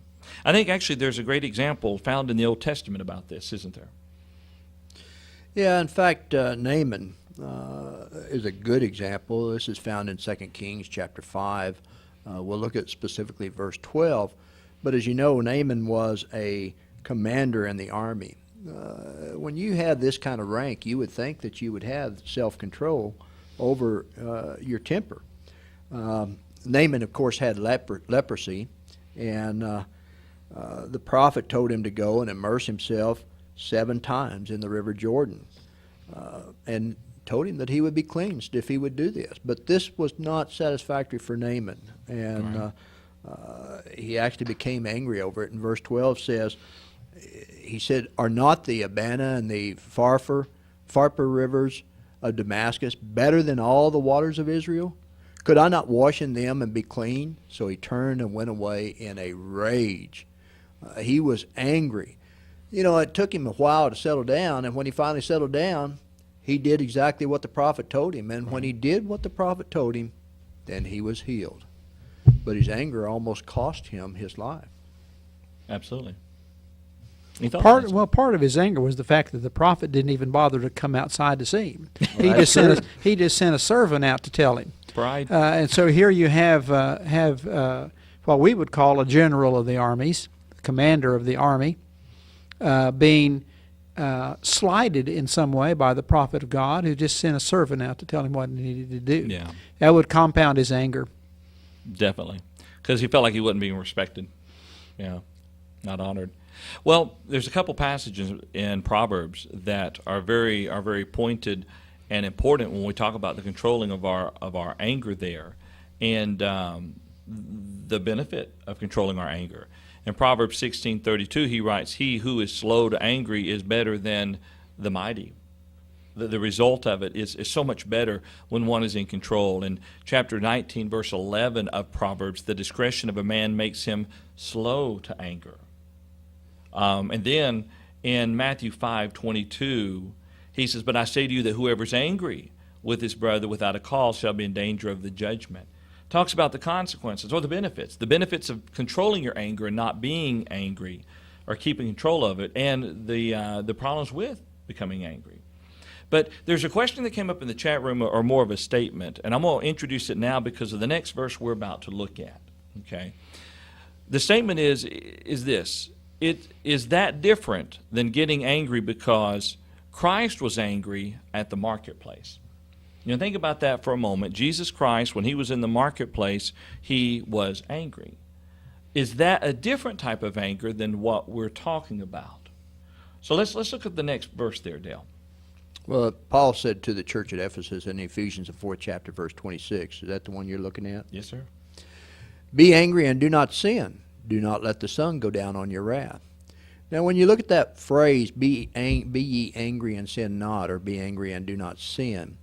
I think actually there's a great example found in the Old Testament about this, isn't there? Yeah, in fact, Naaman is a good example. This is found in 2 Kings chapter 5. We'll look at specifically verse 12. But as you know, Naaman was a commander in the army. When you have this kind of rank, you would think that you would have self-control over your temper. Naaman, of course, had leprosy, and the prophet told him to go and immerse himself 7 times in the river Jordan, and told him that he would be cleansed if he would do this. But this was not satisfactory for Naaman, and he actually became angry over it. And verse 12 says, he said, "Are not the Abana and the Pharpar rivers of Damascus better than all the waters of Israel? Could I not wash in them and be clean?" So he turned and went away in a rage. He was angry. You know, it took him a while to settle down, and when he finally settled down, he did exactly what the prophet told him. And when he did what the prophet told him, then he was healed. But his anger almost cost him his life. Absolutely. Part of his anger was the fact that the prophet didn't even bother to come outside to see him. He just sent a servant out to tell him. Pride. And so here you have what we would call a general of the armies, commander of the army, being slighted in some way by the prophet of God, who just sent a servant out to tell him what he needed to do. Yeah. That would compound his anger. Definitely. Because he felt like he wasn't being respected. Yeah. Not honored. Well, there's a couple passages in Proverbs that are very pointed and important when we talk about the controlling of our anger there, and the benefit of controlling our anger. In Proverbs 16:32, he writes, "He who is slow to angry is better than the mighty." The result of it is so much better when one is in control. In chapter 19, verse 11 of Proverbs, the discretion of a man makes him slow to anger. And then in Matthew 5:22, he says, "But I say to you that whoever's angry with his brother without a cause shall be in danger of the judgment." Talks about the consequences or the benefits. The benefits of controlling your anger and not being angry or keeping control of it, and the problems with becoming angry. But there's a question that came up in the chat room, or more of a statement, and I'm going to introduce it now because of the next verse we're about to look at. Okay, the statement is this: is that different than getting angry because Christ was angry at the marketplace? You know, think about that for a moment. Jesus Christ, when he was in the marketplace, he was angry. Is that a different type of anger than what we're talking about? So let's look at the next verse there, Dale. Well, Paul said to the church at Ephesus in Ephesians, the 4th chapter, verse 26. Is that the one you're looking at? Yes, sir. "Be angry and do not sin. Do not let the sun go down on your wrath." Now, when you look at that phrase, be ye angry and sin not, or be angry and do not sin,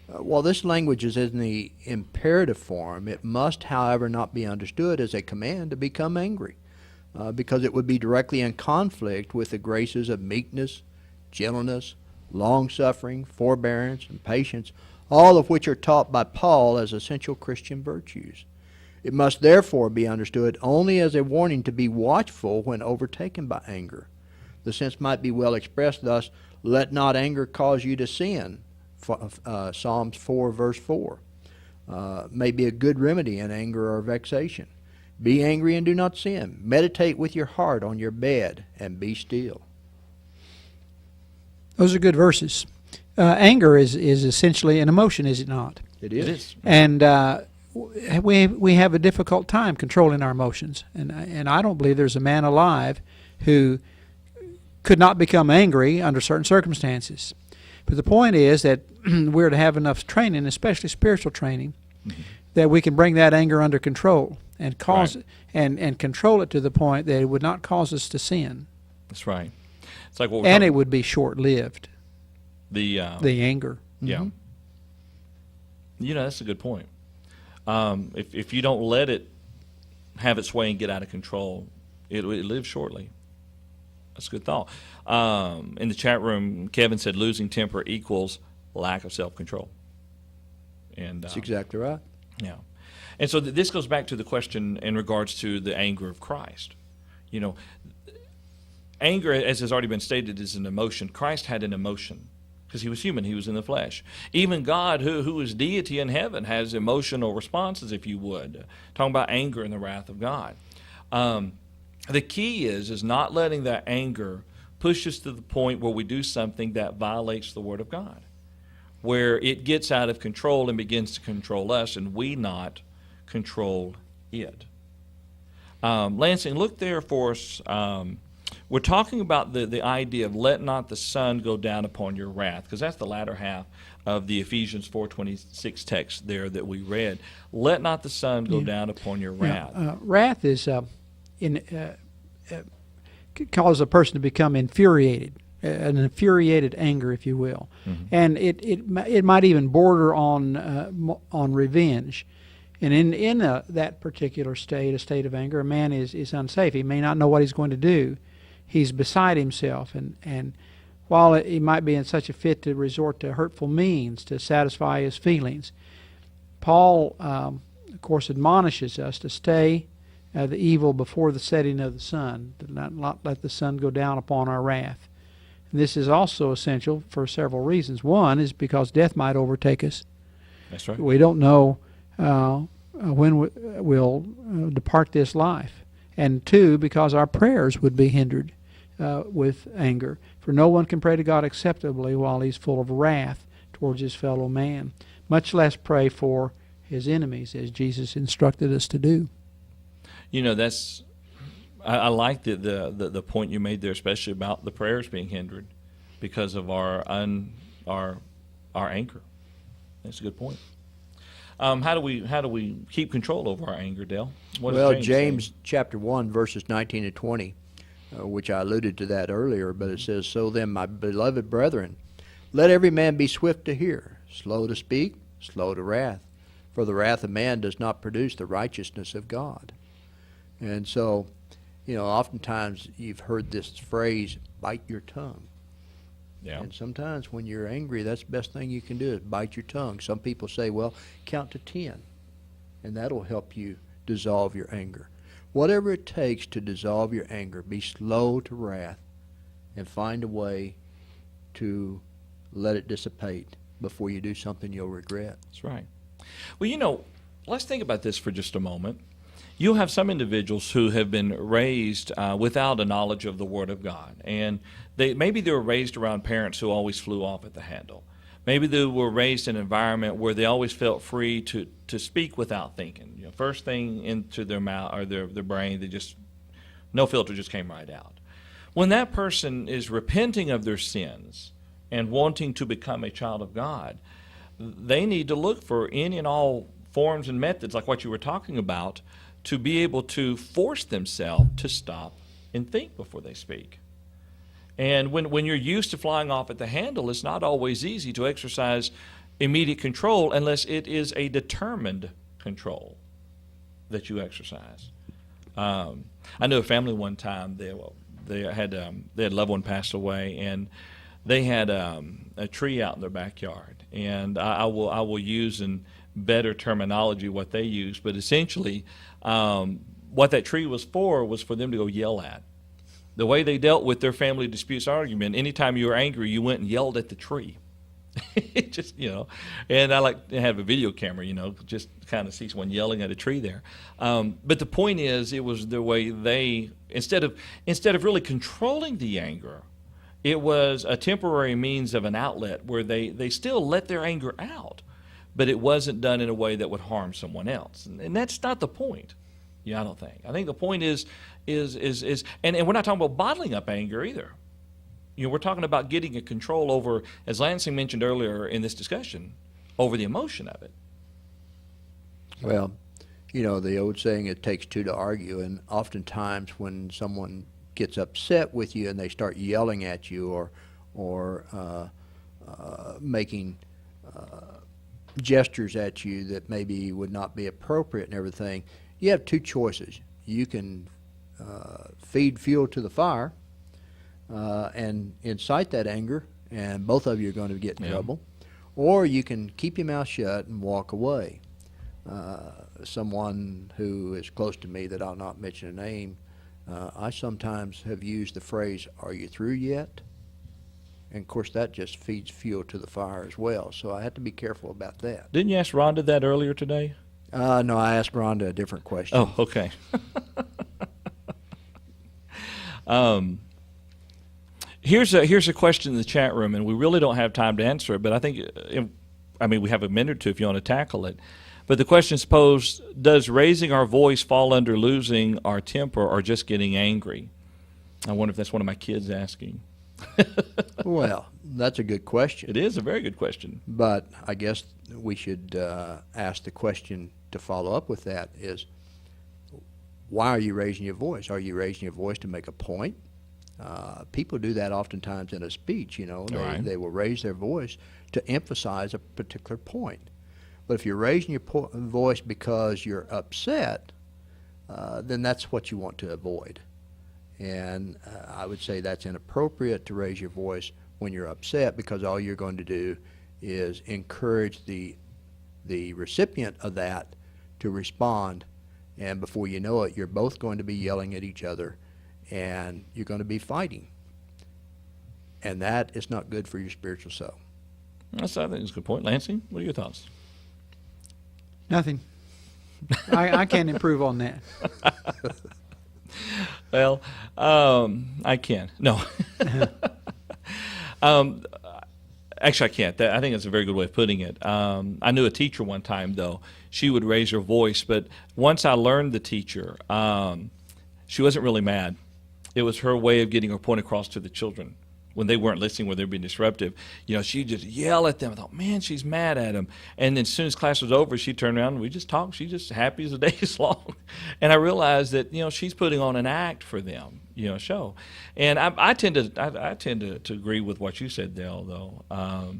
while this language is in the imperative form, it must, however, not be understood as a command to become angry, because it would be directly in conflict with the graces of meekness, gentleness, long-suffering, forbearance, and patience, all of which are taught by Paul as essential Christian virtues. It must therefore be understood only as a warning to be watchful when overtaken by anger. The sense might be well expressed thus: "Let not anger cause you to sin." Psalms 4, verse 4. May be a good remedy in anger or vexation. "Be angry and do not sin. Meditate with your heart on your bed and be still." Those are good verses. Anger is essentially an emotion, is it not? It is. It is. And we have a difficult time controlling our emotions. And I don't believe there's a man alive who could not become angry under certain circumstances. But the point is that we're to have enough training, especially spiritual training, that we can bring that anger under control and and control it to the point that it would not cause us to sin. That's right. It's like what we're And talking- it would be short-lived, the anger. yeah. You know, that's a good point. If you don't let it have its way and get out of control, it lives shortly. That's a good thought. In the chat room, Kevin said losing temper equals lack of self-control. And That's exactly right. yeah. And so this goes back to the question in regards to the anger of Christ. You know, anger, as has already been stated, is an emotion. Christ had an emotion because he was human. He was in the flesh. Even God, who is deity in heaven, has emotional responses, if you would. Talking about anger and the wrath of God. The key is not letting that anger push us to the point where we do something that violates the Word of God, where it gets out of control and begins to control us, and we not control it. Lansing, look there for us. We're talking about the idea of let not the sun go down upon your wrath, because that's the latter half of the Ephesians 4:26 text there that we read. Let not the sun go down upon your wrath. Wrath is causes a person to become infuriated, an infuriated anger, if you will, and it might even border on revenge. And in that particular state, a state of anger, a man is unsafe. He may not know what he's going to do, he's beside himself, and while he might be in such a fit to resort to hurtful means to satisfy his feelings, Paul, of course, admonishes us to stay the evil before the setting of the sun, to not let the sun go down upon our wrath. And this is also essential for several reasons. One is because death might overtake us. That's right. We don't know when we'll depart this life. And two, because our prayers would be hindered with anger. For no one can pray to God acceptably while he's full of wrath towards his fellow man, much less pray for his enemies, as Jesus instructed us to do. You know, that's I like the point you made there, especially about the prayers being hindered because of our anger. That's a good point. How do we keep control over our anger, Dale? What does James say? chapter 1, verses 19 and 20, which I alluded to that earlier, but it says, "So then, my beloved brethren, let every man be swift to hear, slow to speak, slow to wrath, for the wrath of man does not produce the righteousness of God." And so, oftentimes you've heard this phrase, bite your tongue. Yeah. And sometimes when you're angry, that's the best thing you can do is bite your tongue. Some people say, well, count to 10, and that'll help you dissolve your anger. Whatever it takes to dissolve your anger, be slow to wrath and find a way to let it dissipate before you do something you'll regret. That's right. Well, let's think about this for just a moment. You'll have some individuals who have been raised without a knowledge of the Word of God. And maybe they were raised around parents who always flew off at the handle. Maybe they were raised in an environment where they always felt free to speak without thinking. First thing into their mouth or their brain, no filter, just came right out. When that person is repenting of their sins and wanting to become a child of God, they need to look for any and all forms and methods, like what you were talking about, to be able to force themselves to stop and think before they speak. And when you're used to flying off at the handle, it's not always easy to exercise immediate control unless it is a determined control that you exercise. I knew a family one time, they had a loved one pass away, and they had a tree out in their backyard. And I will use in better terminology what they use, but essentially what that tree was for them to go yell at. The way they dealt with their family disputes argument, anytime you were angry, you went and yelled at the tree. And I like to have a video camera, just kind of see someone yelling at a tree there. But the point is, it was the way they, instead of really controlling the anger, it was a temporary means of an outlet where they still let their anger out, but it wasn't done in a way that would harm someone else. And that's not the point. I don't think. I think the point is and we're not talking about bottling up anger either. We're talking about getting a control over, as Lansing mentioned earlier in this discussion, over the emotion of it. Well, the old saying, it takes two to argue, and oftentimes when someone gets upset with you and they start yelling at you or making gestures at you that maybe would not be appropriate and everything, you have two choices. You can feed fuel to the fire and incite that anger, and both of you are going to get in trouble. Or you can keep your mouth shut and walk away. Someone who is close to me that I'll not mention a name, I sometimes have used the phrase, "Are you through yet?" And of course that just feeds fuel to the fire as well. So I have to be careful about that. Didn't you ask Rhonda that earlier today? No, I asked Rhonda a different question. Oh, okay. Here's a question in the chat room, and we really don't have time to answer it, but I think, we have a minute or two if you want to tackle it. But the question is posed, does raising our voice fall under losing our temper or just getting angry? I wonder if that's one of my kids asking. Well, that's a good question. It is a very good question. But I guess we should ask the question to follow up with that is, why are you raising your voice? Are you raising your voice to make a point? People do that oftentimes in a speech, Right. They will raise their voice to emphasize a particular point. But if you're raising your voice because you're upset, then that's what you want to avoid. And I would say that's inappropriate to raise your voice when you're upset, because all you're going to do is encourage the recipient of that to respond, and before you know it, you're both going to be yelling at each other, and you're going to be fighting. And that is not good for your spiritual soul. I think it's a good point. Lansing, what are your thoughts? Nothing. I can't improve on that. Well, I can. No. Actually, I can't. I think that's a very good way of putting it. I knew a teacher one time, though. She would raise her voice, but once I learned the teacher, she wasn't really mad. It was her way of getting her point across to the children. When they weren't listening, when they were being disruptive, she'd just yell at them. I thought, man, she's mad at them. And then as soon as class was over, she'd turn around and we just talked. She's just happy as the day is long. And I realized that, she's putting on an act for them, show. And I tend to agree with what you said, Dale, though.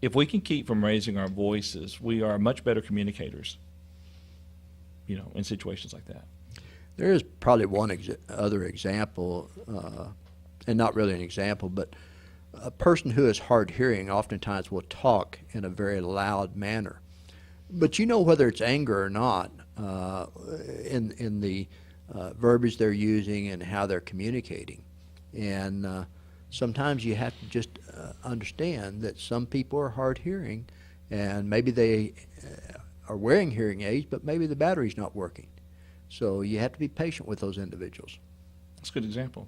If we can keep from raising our voices, we are much better communicators, in situations like that. There is probably one other example, and not really an example, but a person who is hard hearing oftentimes will talk in a very loud manner. But whether it's anger or not, in the verbiage they're using and how they're communicating. And sometimes you have to just understand that some people are hard hearing, and maybe they are wearing hearing aids, but maybe the battery's not working. So you have to be patient with those individuals. That's a good example.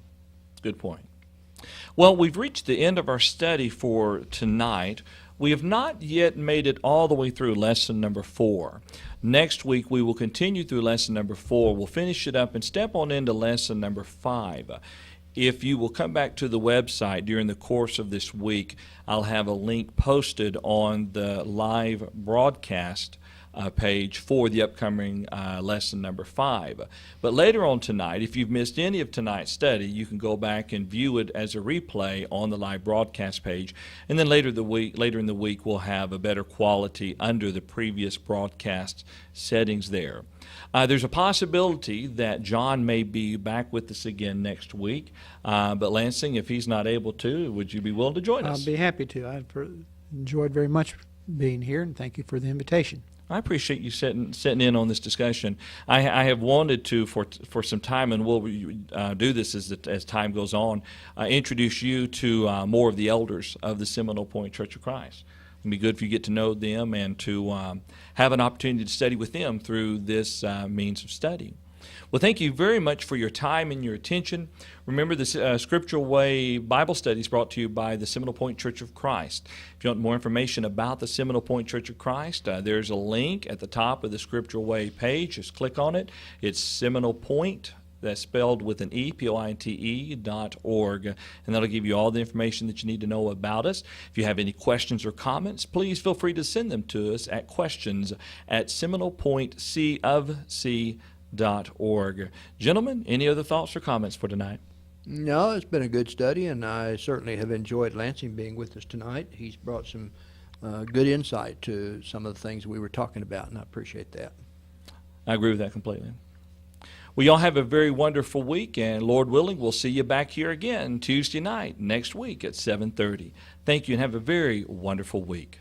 Good point. Well, we've reached the end of our study for tonight. We have not yet made it all the way through lesson number 4. Next week, we will continue through lesson number 4. We'll finish it up and step on into lesson number 5. If you will come back to the website during the course of this week, I'll have a link posted on the live broadcast page for the upcoming lesson number 5. But later on tonight, if you've missed any of tonight's study, you can go back and view it as a replay on the live broadcast page. And then later in the week, we'll have a better quality under the previous broadcast settings there. There's a possibility that John may be back with us again next week. But Lansing, if he's not able to, would you be willing to join us? I'll be happy to. I've enjoyed very much being here, and thank you for the invitation. I appreciate you sitting in on this discussion. I have wanted to, for some time, and we'll do this as time goes on, introduce you to more of the elders of the Seminole Point Church of Christ. It'd be good if you get to know them and to have an opportunity to study with them through this means of study. Well, thank you very much for your time and your attention. Remember, the Scriptural Way Bible study is brought to you by the Seminole Point Church of Christ. If you want more information about the Seminole Point Church of Christ, there's a link at the top of the Scriptural Way page. Just click on it. It's Seminole Point. That's spelled with an E, Pointe.org, and that'll give you all the information that you need to know about us. If you have any questions or comments, please feel free to send them to us at questions@seminolepointcofc.org. Gentlemen, any other thoughts or comments for tonight? No, it's been a good study, and I certainly have enjoyed Lansing being with us tonight. He's brought some good insight to some of the things we were talking about, and I appreciate that. I agree with that completely. Well, y'all have a very wonderful week, and Lord willing, we'll see you back here again Tuesday night next week at 7:30. Thank you, and have a very wonderful week.